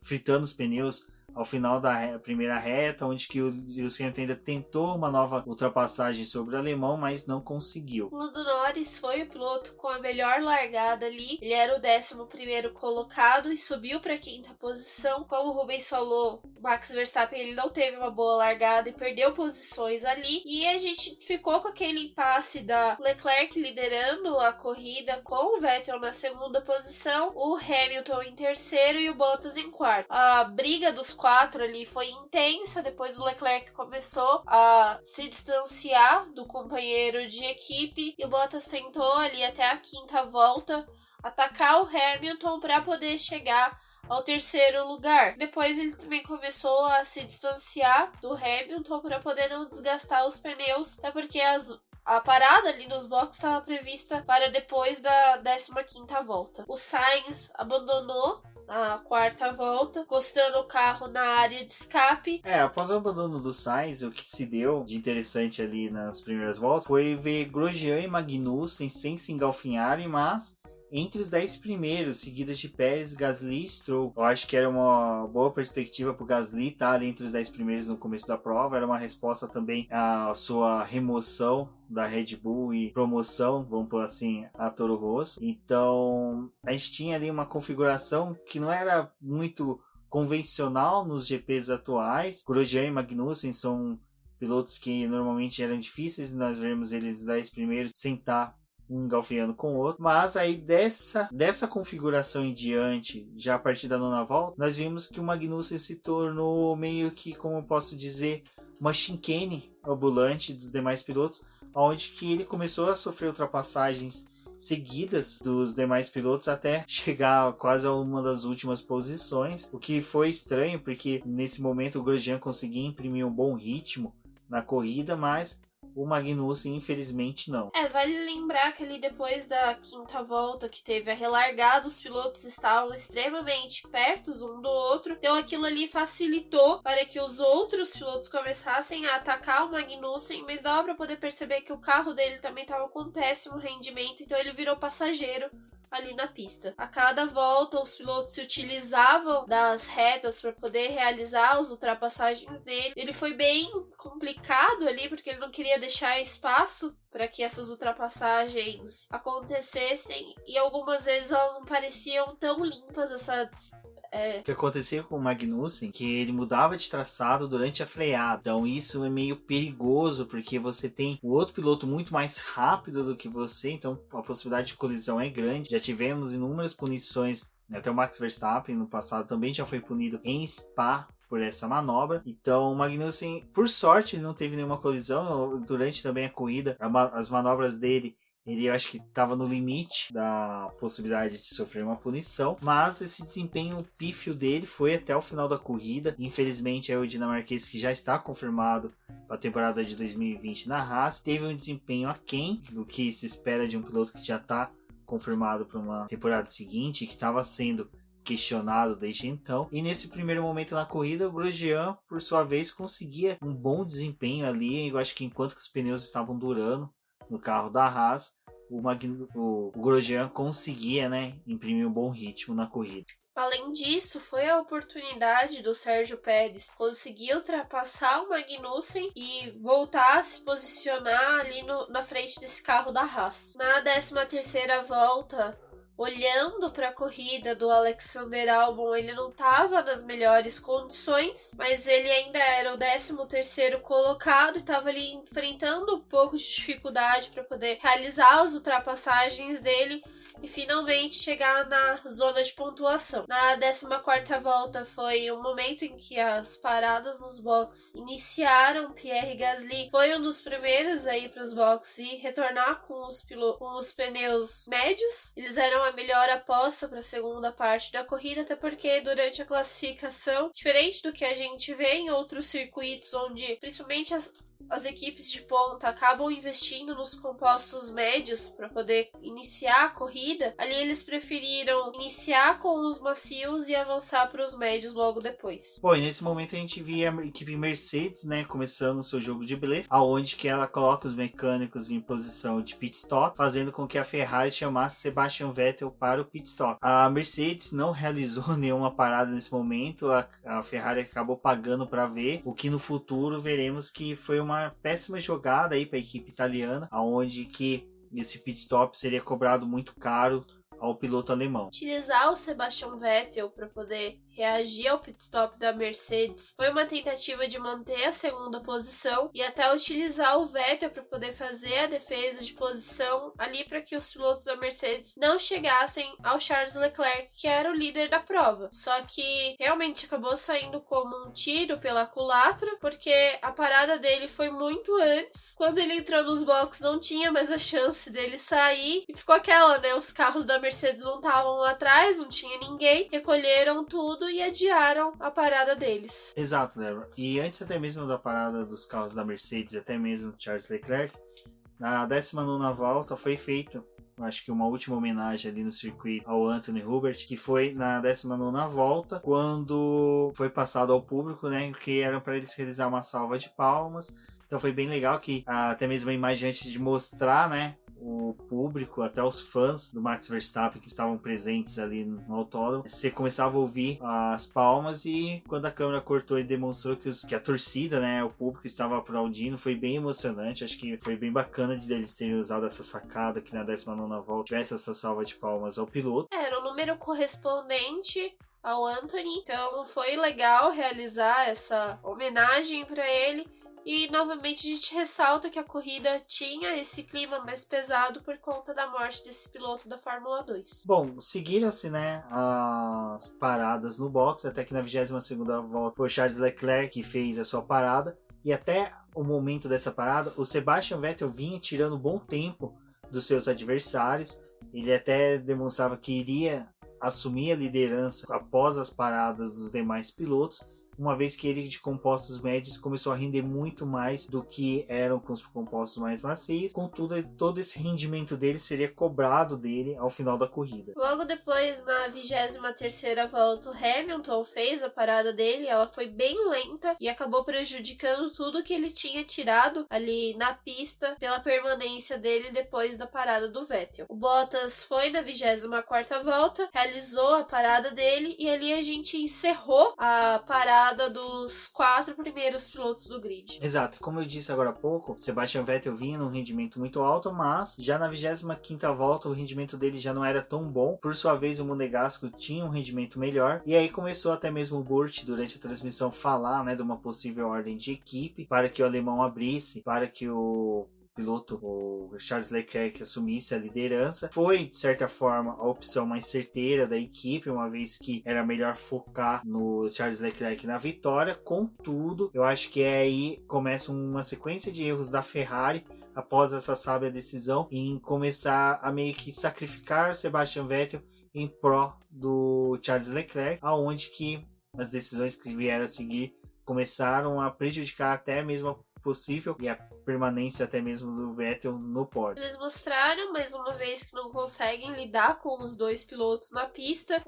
Speaker 1: fritando os pneus ao final da primeira reta, onde que o Lewis Hamilton ainda tentou uma nova ultrapassagem sobre o alemão, mas não conseguiu.
Speaker 2: O Lando Norris foi o piloto com a melhor largada ali. Ele era o 11º colocado e subiu para a 5ª posição. Como o Rubens falou, o Max Verstappen ele não teve uma boa largada e perdeu posições ali. E a gente ficou com aquele impasse da Leclerc liderando a corrida com o Vettel na 2ª posição, o Hamilton em 3º e o Bottas em 4º. A briga dos 4 ali foi intensa, depois o Leclerc começou a se distanciar do companheiro de equipe e o Bottas tentou ali até a 5ª volta atacar o Hamilton para poder chegar ao 3º lugar. Depois ele também começou a se distanciar do Hamilton para poder não desgastar os pneus, até porque a parada ali nos boxes estava prevista para depois da 15ª volta. O Sainz abandonou a 4ª volta, encostando o carro na área de escape.
Speaker 1: Após o abandono do Sainz, o que se deu de interessante ali nas primeiras voltas foi ver Grosjean e Magnussen sem se engalfinharem, mas entre os 10 primeiros, seguidos de Pérez, Gasly e Stroll. Eu acho que era uma boa perspectiva para o Gasly estar ali entre os 10 primeiros no começo da prova. Era uma resposta também à sua remoção da Red Bull e promoção, vamos por assim, a Toro Rosso. Então, a gente tinha ali uma configuração que não era muito convencional nos GPs atuais. Grosjean e Magnussen são pilotos que normalmente eram difíceis, nós vemos eles os 10 primeiros sentar um engalfinhando com o outro, mas aí dessa configuração em diante, já a partir da 9ª volta, nós vimos que o Magnussen se tornou meio que, como eu posso dizer, uma chicane ambulante dos demais pilotos, onde que ele começou a sofrer ultrapassagens seguidas dos demais pilotos até chegar quase a uma das últimas posições, o que foi estranho, porque nesse momento o Grosjean conseguia imprimir um bom ritmo na corrida, mas o Magnussen, infelizmente, não.
Speaker 2: Vale lembrar que ali depois da 5ª volta que teve a relargada, os pilotos estavam extremamente perto um do outro. Então aquilo ali facilitou para que os outros pilotos começassem a atacar o Magnussen, mas dava para poder perceber que o carro dele também estava com péssimo rendimento, então ele virou passageiro ali na pista. A cada volta, os pilotos se utilizavam das retas para poder realizar as ultrapassagens dele. Ele foi bem complicado ali, porque ele não queria deixar espaço para que essas ultrapassagens acontecessem, e algumas vezes elas não pareciam tão limpas,
Speaker 1: O que acontecia com o Magnussen, que ele mudava de traçado durante a freada. Então isso é meio perigoso, porque você tem o outro piloto muito mais rápido do que você, então a possibilidade de colisão é grande. Já tivemos inúmeras punições, até o Max Verstappen no passado também já foi punido em Spa por essa manobra. Então o Magnussen, por sorte, ele não teve nenhuma colisão. Durante também a corrida, as manobras dele Ele, eu acho que estava no limite da possibilidade de sofrer uma punição, mas esse desempenho pífio dele foi até o final da corrida. Infelizmente, o dinamarquês, que já está confirmado para a temporada de 2020 na Haas, teve um desempenho aquém do que se espera de um piloto que já está confirmado para uma temporada seguinte, que estava sendo questionado desde então. E nesse primeiro momento na corrida, o Grosjean, por sua vez, conseguia um bom desempenho ali. Eu acho que enquanto que os pneus estavam durando no carro da Haas, o Grosjean conseguia, né, imprimir um bom ritmo na corrida.
Speaker 2: Além disso, foi a oportunidade do Sérgio Pérez conseguir ultrapassar o Magnussen e voltar a se posicionar ali na frente desse carro da Haas. Na 13ª volta, olhando para a corrida do Alexander Albon, ele não estava nas melhores condições, mas ele ainda era o 13º colocado e estava ali enfrentando um pouco de dificuldade para poder realizar as ultrapassagens dele e finalmente chegar na zona de pontuação. Na 14ª volta foi um momento em que as paradas nos boxes iniciaram. Pierre Gasly foi um dos primeiros a ir para os boxes e retornar com os pneus médios. Eles eram a melhor aposta para a segunda parte da corrida, até porque durante a classificação, diferente do que a gente vê em outros circuitos, onde principalmente as equipes de ponta acabam investindo nos compostos médios para poder iniciar a corrida, ali eles preferiram iniciar com os macios e avançar para os médios logo depois.
Speaker 1: Bom, e nesse momento a gente via a equipe Mercedes, né, começando o seu jogo de blefe, aonde que ela coloca os mecânicos em posição de pit stop, fazendo com que a Ferrari chamasse Sebastian Vettel para o pit stop. A Mercedes não realizou nenhuma parada nesse momento, a Ferrari acabou pagando para ver, o que no futuro veremos que foi uma péssima jogada aí para a equipe italiana, aonde que esse pit stop seria cobrado muito caro ao piloto alemão.
Speaker 2: Utilizar o Sebastian Vettel para poder reagir ao pit stop da Mercedes foi uma tentativa de manter a segunda posição e até utilizar o Vettel para poder fazer a defesa de posição ali para que os pilotos da Mercedes não chegassem ao Charles Leclerc, que era o líder da prova. Só que realmente acabou saindo como um tiro pela culatra, porque a parada dele foi muito antes. Quando ele entrou nos boxes não tinha mais a chance dele sair e ficou aquela, né? Os carros da Mercedes não estavam lá atrás, não tinha ninguém, recolheram tudo e adiaram a parada deles.
Speaker 1: Exato, Débora. E antes até mesmo da parada dos carros da Mercedes, até mesmo Charles Leclerc, na 19ª volta foi feita, acho que uma última homenagem ali no circuito ao Anthony Hubert, que foi na 19ª volta, quando foi passado ao público, né, que era para eles realizar uma salva de palmas. Então foi bem legal que até mesmo a imagem antes de mostrar, né, o público, até os fãs do Max Verstappen que estavam presentes ali no autódromo, você começava a ouvir as palmas, e quando a câmera cortou e demonstrou que a torcida, né, o público estava aplaudindo, foi bem emocionante. Acho que foi bem bacana de eles terem usado essa sacada, que na 19ª volta tivesse essa salva de palmas ao piloto.
Speaker 2: Era um número correspondente ao Anthony, então foi legal realizar essa homenagem para ele. E novamente a gente ressalta que a corrida tinha esse clima mais pesado por conta da morte desse piloto da Fórmula 2.
Speaker 1: Bom, seguiram-se, né, as paradas no box, até que na 22ª volta foi o Charles Leclerc que fez a sua parada, e até o momento dessa parada o Sebastian Vettel vinha tirando bom tempo dos seus adversários. Ele até demonstrava que iria assumir a liderança após as paradas dos demais pilotos, uma vez que ele de compostos médios começou a render muito mais do que eram com os compostos mais macios. Contudo, todo esse rendimento dele seria cobrado dele ao final da corrida.
Speaker 2: Logo depois, na 23ª volta, o Hamilton fez a parada dele. Ela foi bem lenta e acabou prejudicando tudo que ele tinha tirado ali na pista pela permanência dele depois da parada do Vettel. O Bottas foi na 24ª volta, realizou a parada dele, e ali a gente encerrou a parada dos 4 primeiros pilotos do grid.
Speaker 1: Exato, como eu disse agora há pouco, Sebastian Vettel vinha num rendimento muito alto, mas já na 25ª volta o rendimento dele já não era tão bom. Por sua vez, o Monegasco tinha um rendimento melhor, e aí começou até mesmo o Burt durante a transmissão falar, né, de uma possível ordem de equipe para que o alemão abrisse, para que o piloto, o Charles Leclerc, assumisse a liderança. Foi, de certa forma, a opção mais certeira da equipe, uma vez que era melhor focar no Charles Leclerc na vitória. Contudo, eu acho que aí começa uma sequência de erros da Ferrari após essa sábia decisão em começar a meio que sacrificar o Sebastian Vettel em pró do Charles Leclerc, aonde que as decisões que vieram a seguir começaram a prejudicar até mesmo a possível e a permanência até mesmo do Vettel no pódio.
Speaker 2: Eles mostraram mais uma vez que não conseguem lidar com os dois pilotos na pista.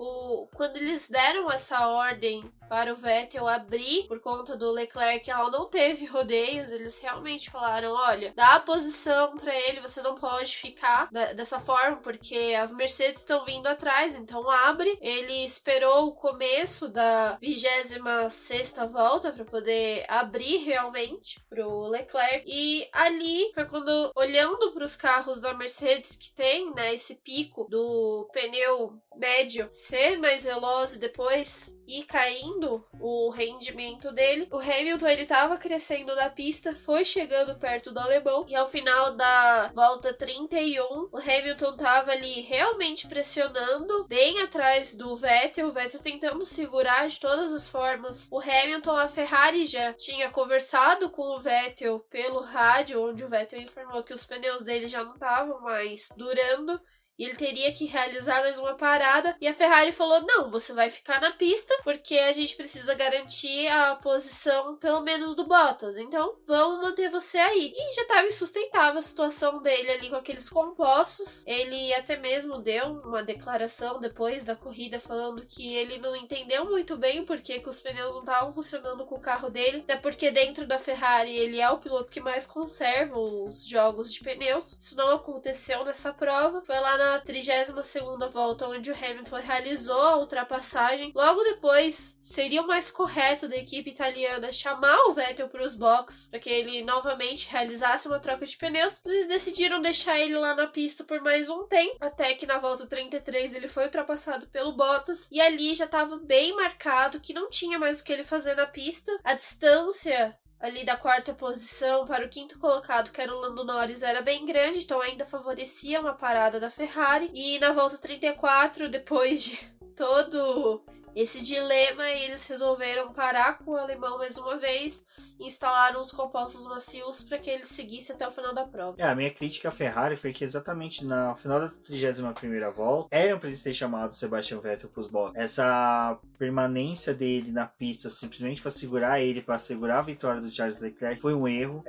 Speaker 2: Quando eles deram essa ordem para o Vettel abrir por conta do Leclerc, ela não teve rodeios. Eles realmente falaram, olha, dá a posição para ele, você não pode ficar dessa forma porque as Mercedes estão vindo atrás, então abre. Ele esperou o começo da 26ª volta para poder abrir realmente pro Leclerc, e ali foi quando, olhando para os carros da Mercedes que tem, né, esse pico do pneu médio ser mais veloz e depois ir caindo o rendimento dele, o Hamilton ele tava crescendo na pista, foi chegando perto do alemão, e ao final da volta 31 o Hamilton tava ali realmente pressionando bem atrás do Vettel, o Vettel tentando segurar de todas as formas o Hamilton. A Ferrari já tinha conversado com o Vettel pelo rádio, onde o Vettel informou que os pneus dele já não estavam mais durando e ele teria que realizar mais uma parada, e a Ferrari falou, não, você vai ficar na pista porque a gente precisa garantir a posição pelo menos do Bottas, então vamos manter você aí. E já estava insustentável a situação dele ali com aqueles compostos. Ele até mesmo deu uma declaração depois da corrida falando que ele não entendeu muito bem o porquê que os pneus não estavam funcionando com o carro dele, até porque dentro da Ferrari ele é o piloto que mais conserva os jogos de pneus. Isso não aconteceu nessa prova. Foi lá na 32ª volta, onde o Hamilton realizou a ultrapassagem. Logo depois, seria o mais correto da equipe italiana chamar o Vettel para os boxes, para que ele novamente realizasse uma troca de pneus. Eles decidiram deixar ele lá na pista por mais um tempo, até que na volta 33 ele foi ultrapassado pelo Bottas, e ali já estava bem marcado que não tinha mais o que ele fazer na pista. A distância ali da 4ª posição para o 5º colocado, que era o Lando Norris, era bem grande, então ainda favorecia uma parada da Ferrari. E na volta 34, depois de todo esse dilema, eles resolveram parar com o alemão mais uma vez e instalaram os compostos macios para que ele seguisse até o final da prova.
Speaker 1: A minha crítica à Ferrari foi que exatamente no final da 31ª volta eram para eles terem chamado o Sebastian Vettel para os boxes. Essa permanência dele na pista simplesmente para segurar ele, para segurar a vitória do Charles Leclerc, foi um erro.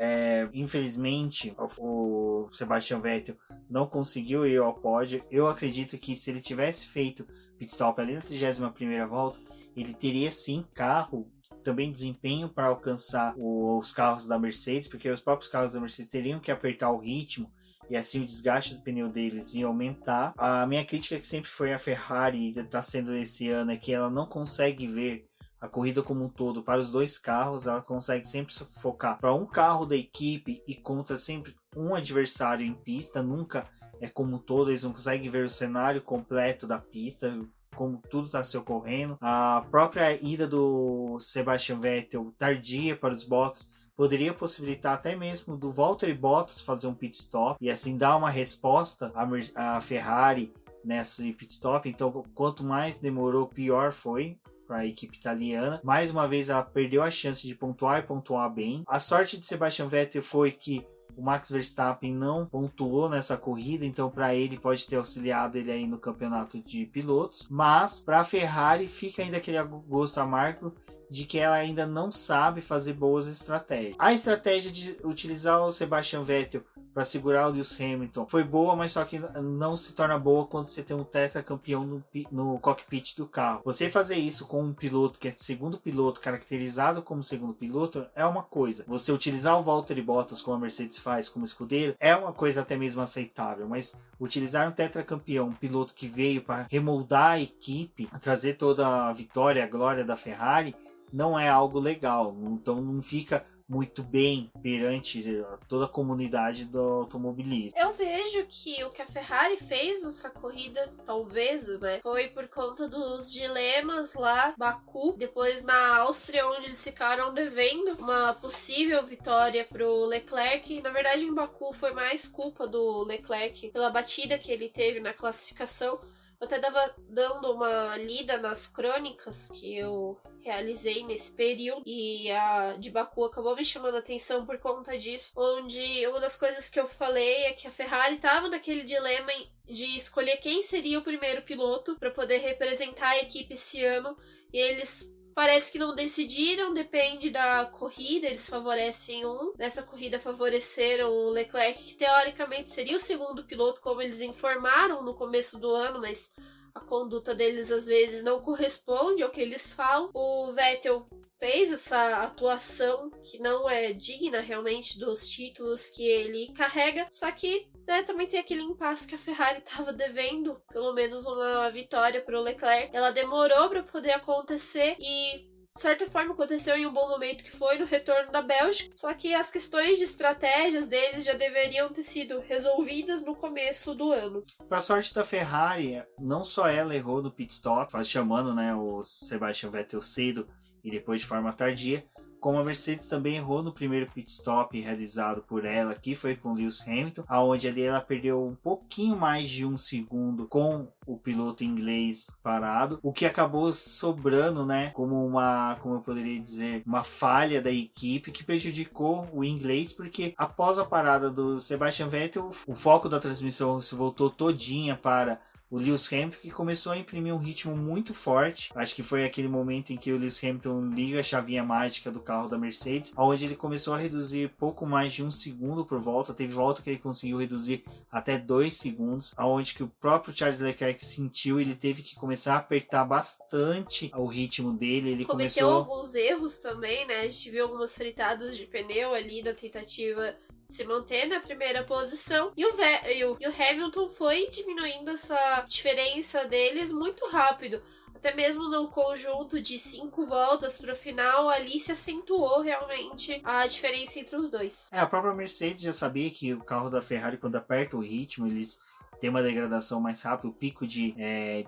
Speaker 1: Infelizmente o Sebastian Vettel não conseguiu ir ao pódio. Eu acredito que se ele tivesse feito pit stop ali na 31ª volta, ele teria sim carro, também desempenho para alcançar os carros da Mercedes, porque os próprios carros da Mercedes teriam que apertar o ritmo e assim o desgaste do pneu deles ia aumentar. A minha crítica que sempre foi a Ferrari, está sendo esse ano, é que ela não consegue ver a corrida como um todo para os dois carros, ela consegue sempre focar para um carro da equipe e contra sempre um adversário em pista, nunca é como um todo, eles não conseguem ver o cenário completo da pista, como tudo está se ocorrendo. A própria ida do Sebastian Vettel tardia para os boxes poderia possibilitar até mesmo do Valtteri Bottas fazer um pit stop e assim dar uma resposta à Ferrari nesse pit stop. Então, quanto mais demorou, pior foi para a equipe italiana. Mais uma vez, ela perdeu a chance de pontuar e pontuar bem. A sorte de Sebastian Vettel foi que o Max Verstappen não pontuou nessa corrida, então para ele pode ter auxiliado ele aí no campeonato de pilotos, mas para a Ferrari fica ainda aquele gosto amargo de que ela ainda não sabe fazer boas estratégias. A estratégia de utilizar o Sebastian Vettel para segurar o Lewis Hamilton foi boa, mas só que não se torna boa quando você tem um tetracampeão no cockpit do carro. Você fazer isso com um piloto que é segundo piloto, caracterizado como segundo piloto, é uma coisa. Você utilizar o Valtteri Bottas, como a Mercedes faz, como escudeiro, é uma coisa até mesmo aceitável, mas utilizar um tetracampeão, um piloto que veio para remoldar a equipe, trazer toda a vitória, a glória da Ferrari, não é algo legal. Então não fica muito bem perante toda a comunidade do automobilismo.
Speaker 2: Eu vejo que o que a Ferrari fez nessa corrida, talvez, né, foi por conta dos dilemas lá, Baku, depois na Áustria, onde eles ficaram devendo uma possível vitória pro Leclerc. Na verdade, em Baku foi mais culpa do Leclerc pela batida que ele teve na classificação. Eu até tava dando uma lida nas crônicas que eu realizei nesse período, e a de Baku acabou me chamando a atenção por conta disso, onde uma das coisas que eu falei é que a Ferrari tava naquele dilema de escolher quem seria o primeiro piloto para poder representar a equipe esse ano, e eles parece que não decidiram, depende da corrida, eles favorecem um. Nessa corrida favoreceram o Leclerc, que teoricamente seria o segundo piloto, como eles informaram no começo do ano, mas a conduta deles às vezes não corresponde ao que eles falam. O Vettel fez essa atuação que não é digna realmente dos títulos que ele carrega, só que também tem aquele impasse que a Ferrari estava devendo, pelo menos uma vitória para o Leclerc. Ela demorou para poder acontecer e, de certa forma, aconteceu em um bom momento, que foi no retorno da Bélgica. Só que as questões de estratégias deles já deveriam ter sido resolvidas no começo do ano.
Speaker 1: Para sorte da Ferrari, não só ela errou no pit stop, chamando, né, o Sebastian Vettel cedo e depois de forma tardia, como a Mercedes também errou no primeiro pit stop realizado por ela, que foi com Lewis Hamilton, aonde ali ela perdeu um pouquinho mais de um segundo com o piloto inglês parado, o que acabou sobrando, né, como eu poderia dizer, uma falha da equipe que prejudicou o inglês, porque após a parada do Sebastian Vettel, o foco da transmissão se voltou todinha para o Lewis Hamilton, que começou a imprimir um ritmo muito forte. Acho que foi aquele momento em que o Lewis Hamilton liga a chavinha mágica do carro da Mercedes, onde ele começou a reduzir pouco mais de um segundo por volta. Teve volta que ele conseguiu reduzir até 2 segundos, onde que o próprio Charles Leclerc sentiu, ele teve que começar a apertar bastante o ritmo dele. Ele
Speaker 2: cometeu alguns erros também, né? A gente viu algumas fritadas de pneu ali na tentativa se manter na primeira posição, e o Hamilton foi diminuindo essa diferença deles muito rápido. Até mesmo no conjunto de 5 voltas para o final, ali se acentuou realmente a diferença entre os dois.
Speaker 1: A própria Mercedes já sabia que o carro da Ferrari, quando aperta o ritmo, eles têm uma degradação mais rápida, o pico de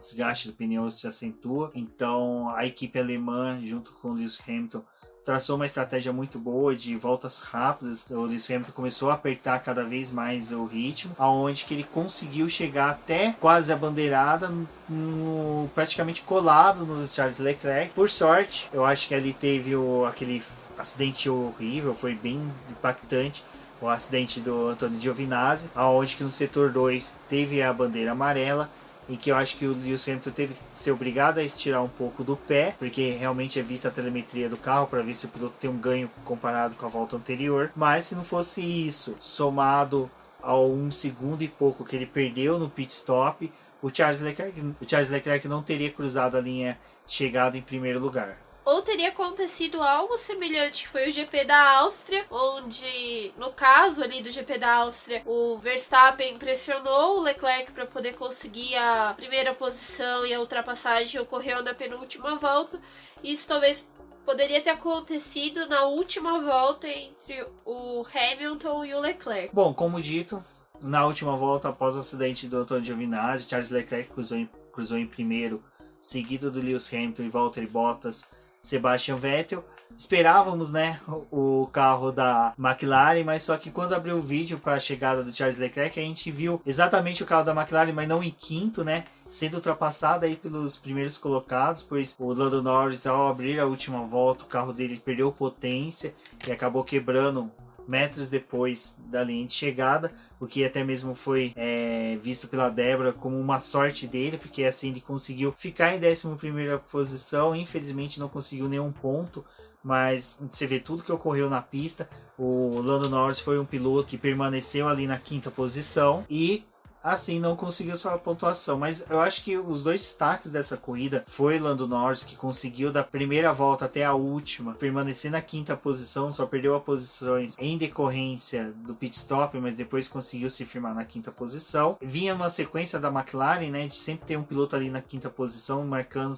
Speaker 1: desgaste do pneu se acentua. Então a equipe alemã, junto com o Lewis Hamilton, traçou uma estratégia muito boa de voltas rápidas. O Lewis Hamilton começou a apertar cada vez mais o ritmo, aonde que ele conseguiu chegar até quase a bandeirada, praticamente colado no Charles Leclerc. Por sorte, eu acho que ali teve aquele acidente horrível, foi bem impactante, o acidente do Antonio Giovinazzi, aonde que no setor 2 teve a bandeira amarela, em que eu acho que o Lewis Hamilton teve que ser obrigado a tirar um pouco do pé, porque realmente é vista a telemetria do carro para ver se o piloto tem um ganho comparado com a volta anterior. Mas se não fosse isso, somado ao 1 segundo e pouco que ele perdeu no pit stop, o Charles Leclerc não teria cruzado a linha de chegada em primeiro lugar.
Speaker 2: Ou teria acontecido algo semelhante, que foi o GP da Áustria, onde, no caso ali do GP da Áustria, o Verstappen pressionou o Leclerc para poder conseguir a primeira posição e a ultrapassagem ocorreu na penúltima volta. Isso talvez poderia ter acontecido na última volta entre o Hamilton e o Leclerc.
Speaker 1: Bom, como dito, na última volta, após o acidente do Antonio Giovinazzi, Charles Leclerc cruzou em primeiro, seguido do Lewis Hamilton e Valtteri Bottas, Sebastian Vettel. Esperávamos, né, o carro da McLaren, mas só que quando abriu o vídeo para a chegada do Charles Leclerc, a gente viu exatamente o carro da McLaren, mas não em quinto, né, sendo ultrapassado aí pelos primeiros colocados, pois o Lando Norris, ao abrir a última volta, o carro dele perdeu potência e acabou quebrando metros depois da linha de chegada, o que até mesmo foi visto pela Débora como uma sorte dele, porque assim ele conseguiu ficar em 11ª posição. Infelizmente não conseguiu nenhum ponto, mas você vê tudo que ocorreu na pista. O Lando Norris foi um piloto que permaneceu ali na 5ª posição e assim não conseguiu sua pontuação. Mas eu acho que os dois destaques dessa corrida foi Lando Norris, que conseguiu da primeira volta até a última permanecer na 5ª posição, só perdeu as posições em decorrência do pit stop, mas depois conseguiu se firmar na 5ª posição. Vinha uma sequência da McLaren, né, de sempre ter um piloto ali na 5ª posição, marcando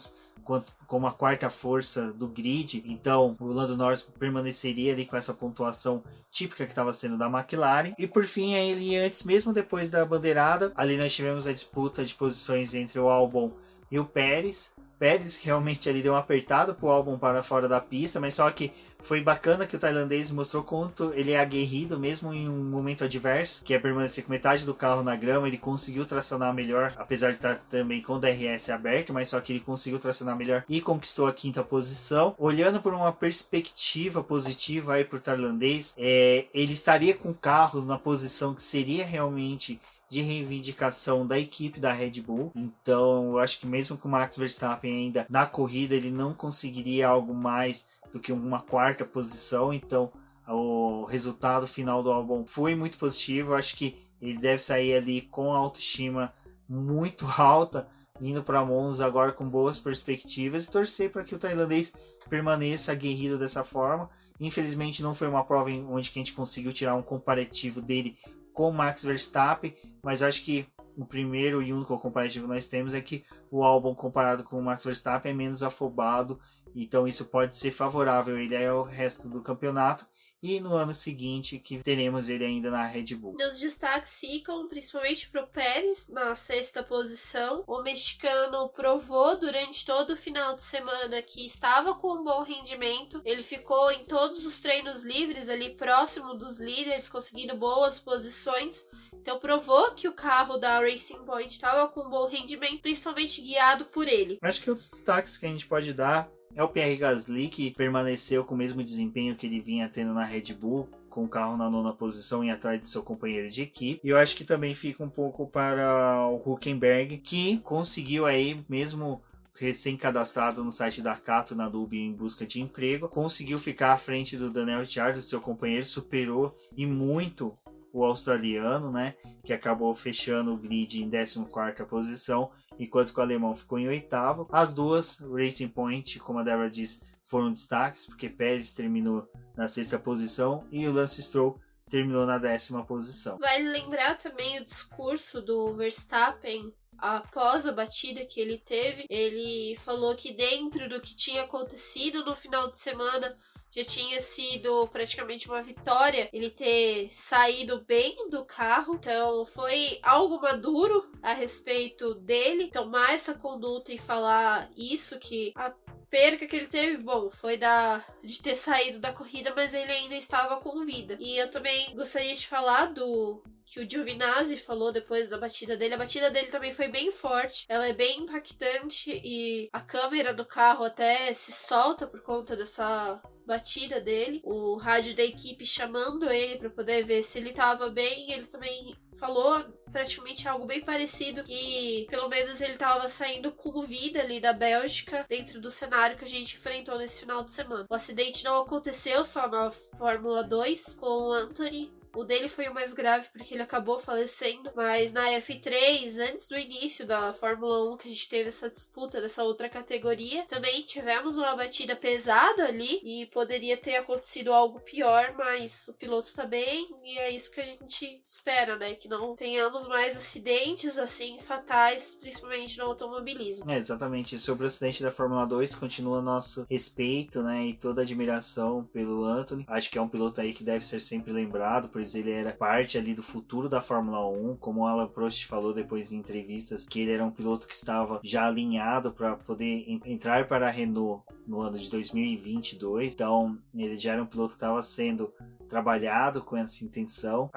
Speaker 1: como a quarta força do grid, então o Lando Norris permaneceria ali com essa pontuação típica que estava sendo da McLaren. E por fim, ele antes, mesmo depois da bandeirada, ali nós tivemos a disputa de posições entre o Albon e o Pérez. Pérez realmente ali deu uma apertada pro Albon para fora da pista, mas só que foi bacana que o tailandês mostrou quanto ele é aguerrido, mesmo em um momento adverso, que é permanecer com metade do carro na grama. Ele conseguiu tracionar melhor, apesar de estar também com o DRS aberto, mas só que ele conseguiu tracionar melhor e conquistou a 5ª posição. Olhando por uma perspectiva positiva aí pro tailandês, ele estaria com o carro na posição que seria realmente de reivindicação da equipe da Red Bull. Então eu acho que mesmo com o Max Verstappen ainda na corrida, ele não conseguiria algo mais do que uma 4ª posição. Então o resultado final do Albon foi muito positivo. Eu acho que ele deve sair ali com a autoestima muito alta, indo para Monza agora com boas perspectivas, e torcer para que o tailandês permaneça aguerrido dessa forma. Infelizmente não foi uma prova onde que a gente conseguiu tirar um comparativo dele com o Max Verstappen, mas acho que o primeiro e único comparativo que nós temos é que o Albon, comparado com o Max Verstappen, é menos afobado, então isso pode ser favorável ele ao resto do campeonato, e no ano seguinte que teremos ele ainda na Red Bull.
Speaker 2: Meus destaques ficam principalmente para o Pérez, na 6ª posição. O mexicano provou durante todo o final de semana que estava com um bom rendimento. Ele ficou em todos os treinos livres ali próximo dos líderes, conseguindo boas posições. Então provou que o carro da Racing Point estava com um bom rendimento, principalmente guiado por ele.
Speaker 1: Acho que outros destaques que a gente pode dar é o Pierre Gasly, que permaneceu com o mesmo desempenho que ele vinha tendo na Red Bull, com o carro na 9ª posição e atrás de seu companheiro de equipe. E eu acho que também fica um pouco para o Hülkenberg, que conseguiu aí, mesmo recém-cadastrado no site da Cato na Dub em busca de emprego, conseguiu ficar à frente do Daniel Ricciardo, seu companheiro, superou e muito o australiano, né, que acabou fechando o grid em 14ª posição, enquanto que o alemão ficou em 8º. As duas, Racing Point, como a Débora disse, foram destaques, porque Pérez terminou na 6ª posição e o Lance Stroll terminou na 10ª posição.
Speaker 2: Vale lembrar também o discurso do Verstappen após a batida que ele teve. Ele falou que dentro do que tinha acontecido no final de semana, já tinha sido praticamente uma vitória ele ter saído bem do carro. Então foi algo maduro a respeito dele tomar essa conduta e falar isso, que a perca que ele teve, bom, foi de ter saído da corrida, mas ele ainda estava com vida. E eu também gostaria de falar do que o Giovinazzi falou depois da batida dele. A batida dele também foi bem forte, ela é bem impactante e a câmera do carro até se solta por conta dessa batida dele. O rádio da equipe chamando ele para poder ver se ele estava bem, ele também falou praticamente algo bem parecido, que pelo menos ele estava saindo com vida ali da Bélgica dentro do cenário que a gente enfrentou nesse final de semana. O acidente não aconteceu só na Fórmula 2 com o Anthony. O dele foi o mais grave porque ele acabou falecendo, mas na F3, antes do início da Fórmula 1, que a gente teve essa disputa dessa outra categoria, também tivemos uma batida pesada ali e poderia ter acontecido algo pior, mas o piloto tá bem e é isso que a gente espera, né? Que não tenhamos mais acidentes assim fatais, principalmente no automobilismo.
Speaker 1: Exatamente. E sobre o acidente da Fórmula 2, continua nosso respeito, né, e toda a admiração pelo Anthony. Acho que é um piloto aí que deve ser sempre lembrado, pois ele era parte ali do futuro da Fórmula 1, como o Alan Prost falou depois em entrevistas, que ele era um piloto que estava já alinhado para poder entrar para a Renault no ano de 2022, então ele já era um piloto que estava sendo trabalhado com essa intenção.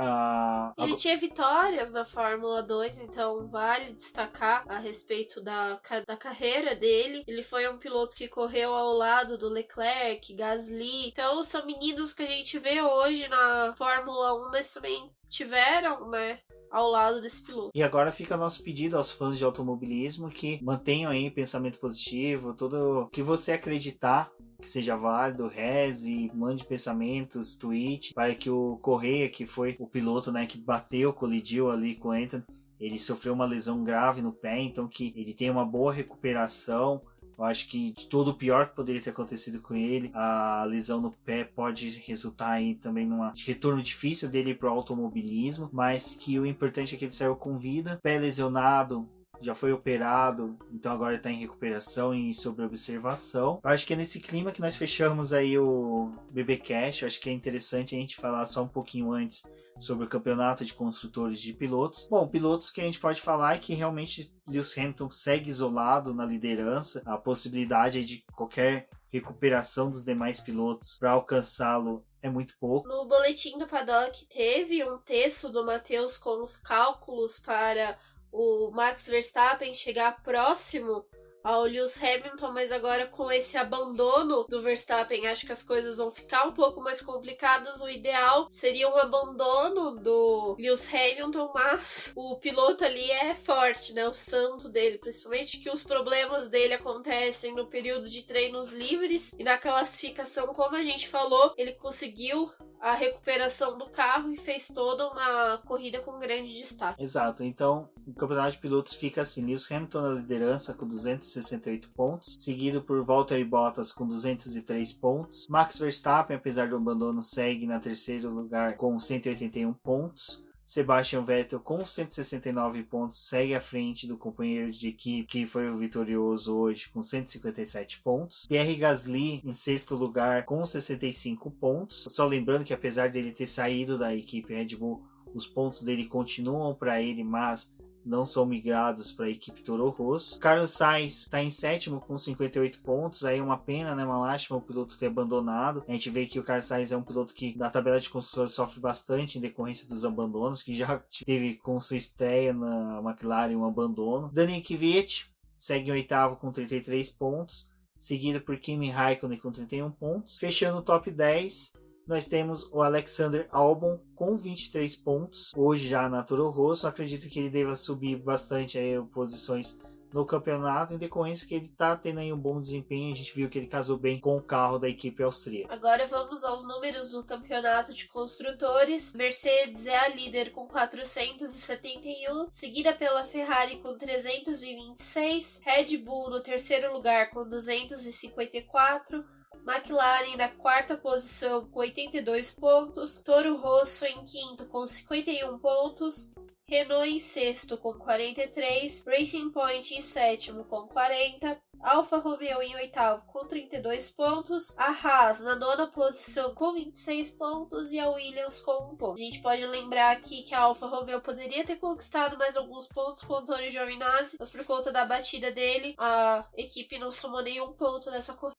Speaker 2: Ele tinha vitórias na Fórmula 2, então vale destacar a respeito da carreira dele. Ele foi um piloto que correu ao lado do Leclerc, Gasly, então são meninos que a gente vê hoje na Fórmula 1, mas também tiveram, né, ao lado desse piloto.
Speaker 1: E agora fica nosso pedido aos fãs de automobilismo que mantenham aí pensamento positivo, tudo que você acreditar que seja válido, reze, mande pensamentos, tweet, para que o Correia, que foi o piloto, né, que colidiu ali com o Anthony, ele sofreu uma lesão grave no pé, então que ele tenha uma boa recuperação. Eu acho que de todo o pior que poderia ter acontecido com ele, a lesão no pé pode resultar aí também num retorno difícil dele para o automobilismo, mas que o importante é que ele saiu com vida. Pé lesionado já foi operado, então agora está em recuperação e sob observação. Eu acho que é nesse clima que nós fechamos aí o BBcast. Eu acho que é interessante a gente falar só um pouquinho antes sobre o campeonato de construtores de pilotos. Bom, pilotos que a gente pode falar é que realmente Lewis Hamilton segue isolado na liderança. A possibilidade de qualquer recuperação dos demais pilotos para alcançá-lo é muito pouco.
Speaker 2: No boletim do paddock teve um texto do Matheus com os cálculos para o Max Verstappen chegar próximo ao Lewis Hamilton, mas agora com esse abandono do Verstappen, acho que as coisas vão ficar um pouco mais complicadas. O ideal seria um abandono do Lewis Hamilton, mas o piloto ali é forte, né? O santo dele, principalmente, que os problemas dele acontecem no período de treinos livres e na classificação, como a gente falou, ele conseguiu a recuperação do carro e fez toda uma corrida com grande destaque.
Speaker 1: Exato, então o campeonato de pilotos fica assim: Lewis Hamilton na liderança com 268 pontos, seguido por Valtteri Bottas com 203 pontos. Max Verstappen, apesar do abandono, segue na terceiro lugar com 181 pontos. Sebastian Vettel com 169 pontos segue à frente do companheiro de equipe que foi o vitorioso hoje com 157 pontos. Pierre Gasly em sexto lugar com 65 pontos. Só lembrando que apesar dele ter saído da equipe Red Bull, os pontos dele continuam para ele, mas não são migrados para a equipe Toro Rosso. Carlos Sainz está em sétimo com 58 pontos. Aí é uma pena, né? Uma lástima o piloto ter abandonado. A gente vê que o Carlos Sainz é um piloto que na tabela de construtores sofre bastante em decorrência dos abandonos, que já teve com sua estreia na McLaren um abandono. Daniel Kvyat segue em oitavo com 33 pontos, seguido por Kimi Raikkonen com 31 pontos. Fechando o top 10, nós temos o Alexander Albon com 23 pontos, hoje já na Toro Rosso. Acredito que ele deva subir bastante aí posições no campeonato, em decorrência que ele está tendo aí um bom desempenho. A gente viu que ele casou bem com o carro da equipe austríaca.
Speaker 2: Agora vamos aos números do campeonato de construtores. Mercedes é a líder com 471, seguida pela Ferrari com 326, Red Bull no terceiro lugar com 254, McLaren na quarta posição com 82 pontos, Toro Rosso em quinto com 51 pontos, Renault em sexto com 43, Racing Point em sétimo com 40, Alfa Romeo em oitavo com 32 pontos, a Haas na nona posição com 26 pontos e a Williams com 1 ponto. A gente pode lembrar aqui que a Alfa Romeo poderia ter conquistado mais alguns pontos com o Antonio Giovinazzi, mas por conta da batida dele, a equipe não somou nenhum ponto nessa corrida.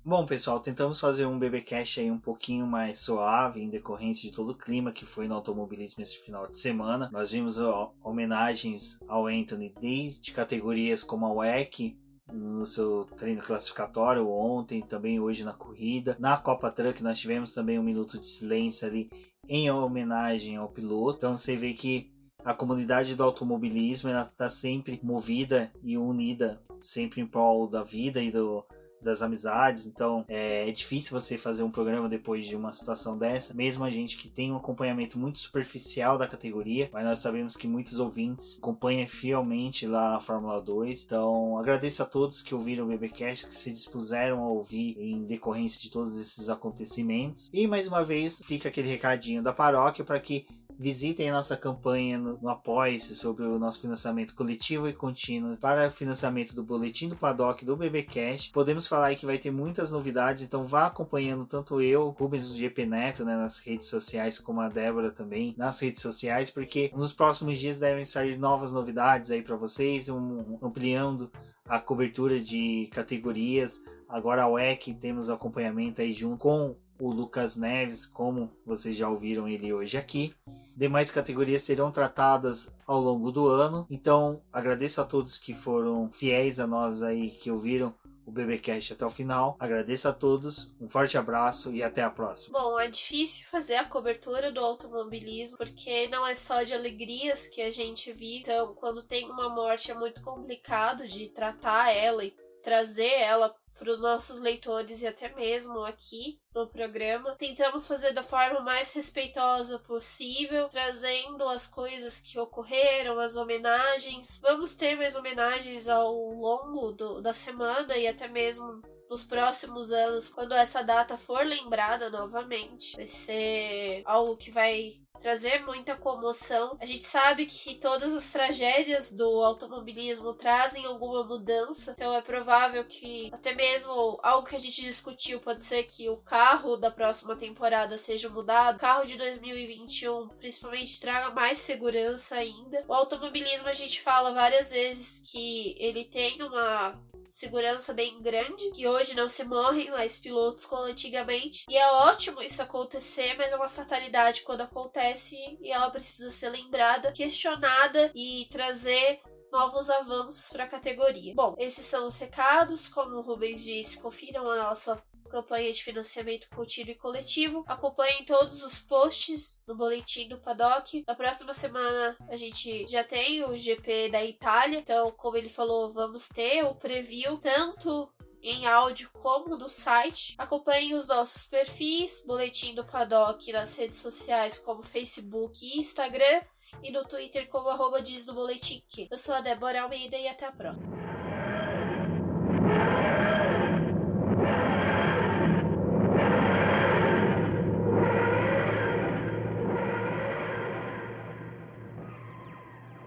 Speaker 1: Bom, pessoal, tentamos fazer um BBcast aí um pouquinho mais suave em decorrência de todo o clima que foi no automobilismo esse final de semana. Nós vimos homenagens ao Anthony desde categorias como a WEC, no seu treino classificatório ontem, também hoje na corrida. Na Copa Truck nós tivemos também um minuto de silêncio ali em homenagem ao piloto. Então você vê que a comunidade do automobilismo está sempre movida e unida, sempre em prol da vida e das amizades. Então é difícil você fazer um programa depois de uma situação dessa, mesmo a gente que tem um acompanhamento muito superficial da categoria, mas nós sabemos que muitos ouvintes acompanham fielmente lá a Fórmula 2. Então agradeço a todos que ouviram o BBcast, que se dispuseram a ouvir em decorrência de todos esses acontecimentos. E mais uma vez fica aquele recadinho da paróquia para que visitem a nossa campanha no Apoia-se sobre o nosso financiamento coletivo e contínuo para o financiamento do boletim do Paddock do BBcast. Podemos falar aí que vai ter muitas novidades, então vá acompanhando tanto eu, Rubens do GP Neto, né, nas redes sociais, como a Débora também nas redes sociais, porque nos próximos dias devem sair novas novidades aí para vocês, ampliando a cobertura de categorias. Agora a WEC temos acompanhamento aí junto com o Lucas Neves, como vocês já ouviram ele hoje aqui. Demais categorias serão tratadas ao longo do ano. Então, agradeço a todos que foram fiéis a nós aí, que ouviram o BBcast até o final. Agradeço a todos, um forte abraço e até a próxima.
Speaker 2: Bom, é difícil fazer a cobertura do automobilismo, porque não é só de alegrias que a gente vive. Então, quando tem uma morte é muito complicado de tratar ela e trazer ela para os nossos leitores e até mesmo aqui no programa. Tentamos fazer da forma mais respeitosa possível, trazendo as coisas que ocorreram, as homenagens. Vamos ter mais homenagens ao longo da semana e até mesmo nos próximos anos, quando essa data for lembrada novamente. Vai ser algo que vai trazer muita comoção. A gente sabe que todas as tragédias do automobilismo trazem alguma mudança, então é provável que até mesmo algo que a gente discutiu, pode ser que o carro da próxima temporada seja mudado, o carro de 2021 principalmente traga mais segurança ainda. O automobilismo, a gente fala várias vezes que ele tem uma segurança bem grande, que hoje não se morrem mais pilotos como antigamente, e é ótimo isso acontecer, mas é uma fatalidade quando acontece e ela precisa ser lembrada, questionada e trazer novos avanços para a categoria. Bom, esses são os recados. Como o Rubens disse, confiram a nossa campanha de financiamento contínuo e coletivo. Acompanhem todos os posts no boletim do Paddock. Na próxima semana a gente já tem o GP da Itália, então, como ele falou, vamos ter o preview tanto em áudio como no site. Acompanhem os nossos perfis, boletim do Paddock nas redes sociais como Facebook e Instagram, e no Twitter como @DizDoBoletim. Eu sou a Débora Almeida e até a próxima.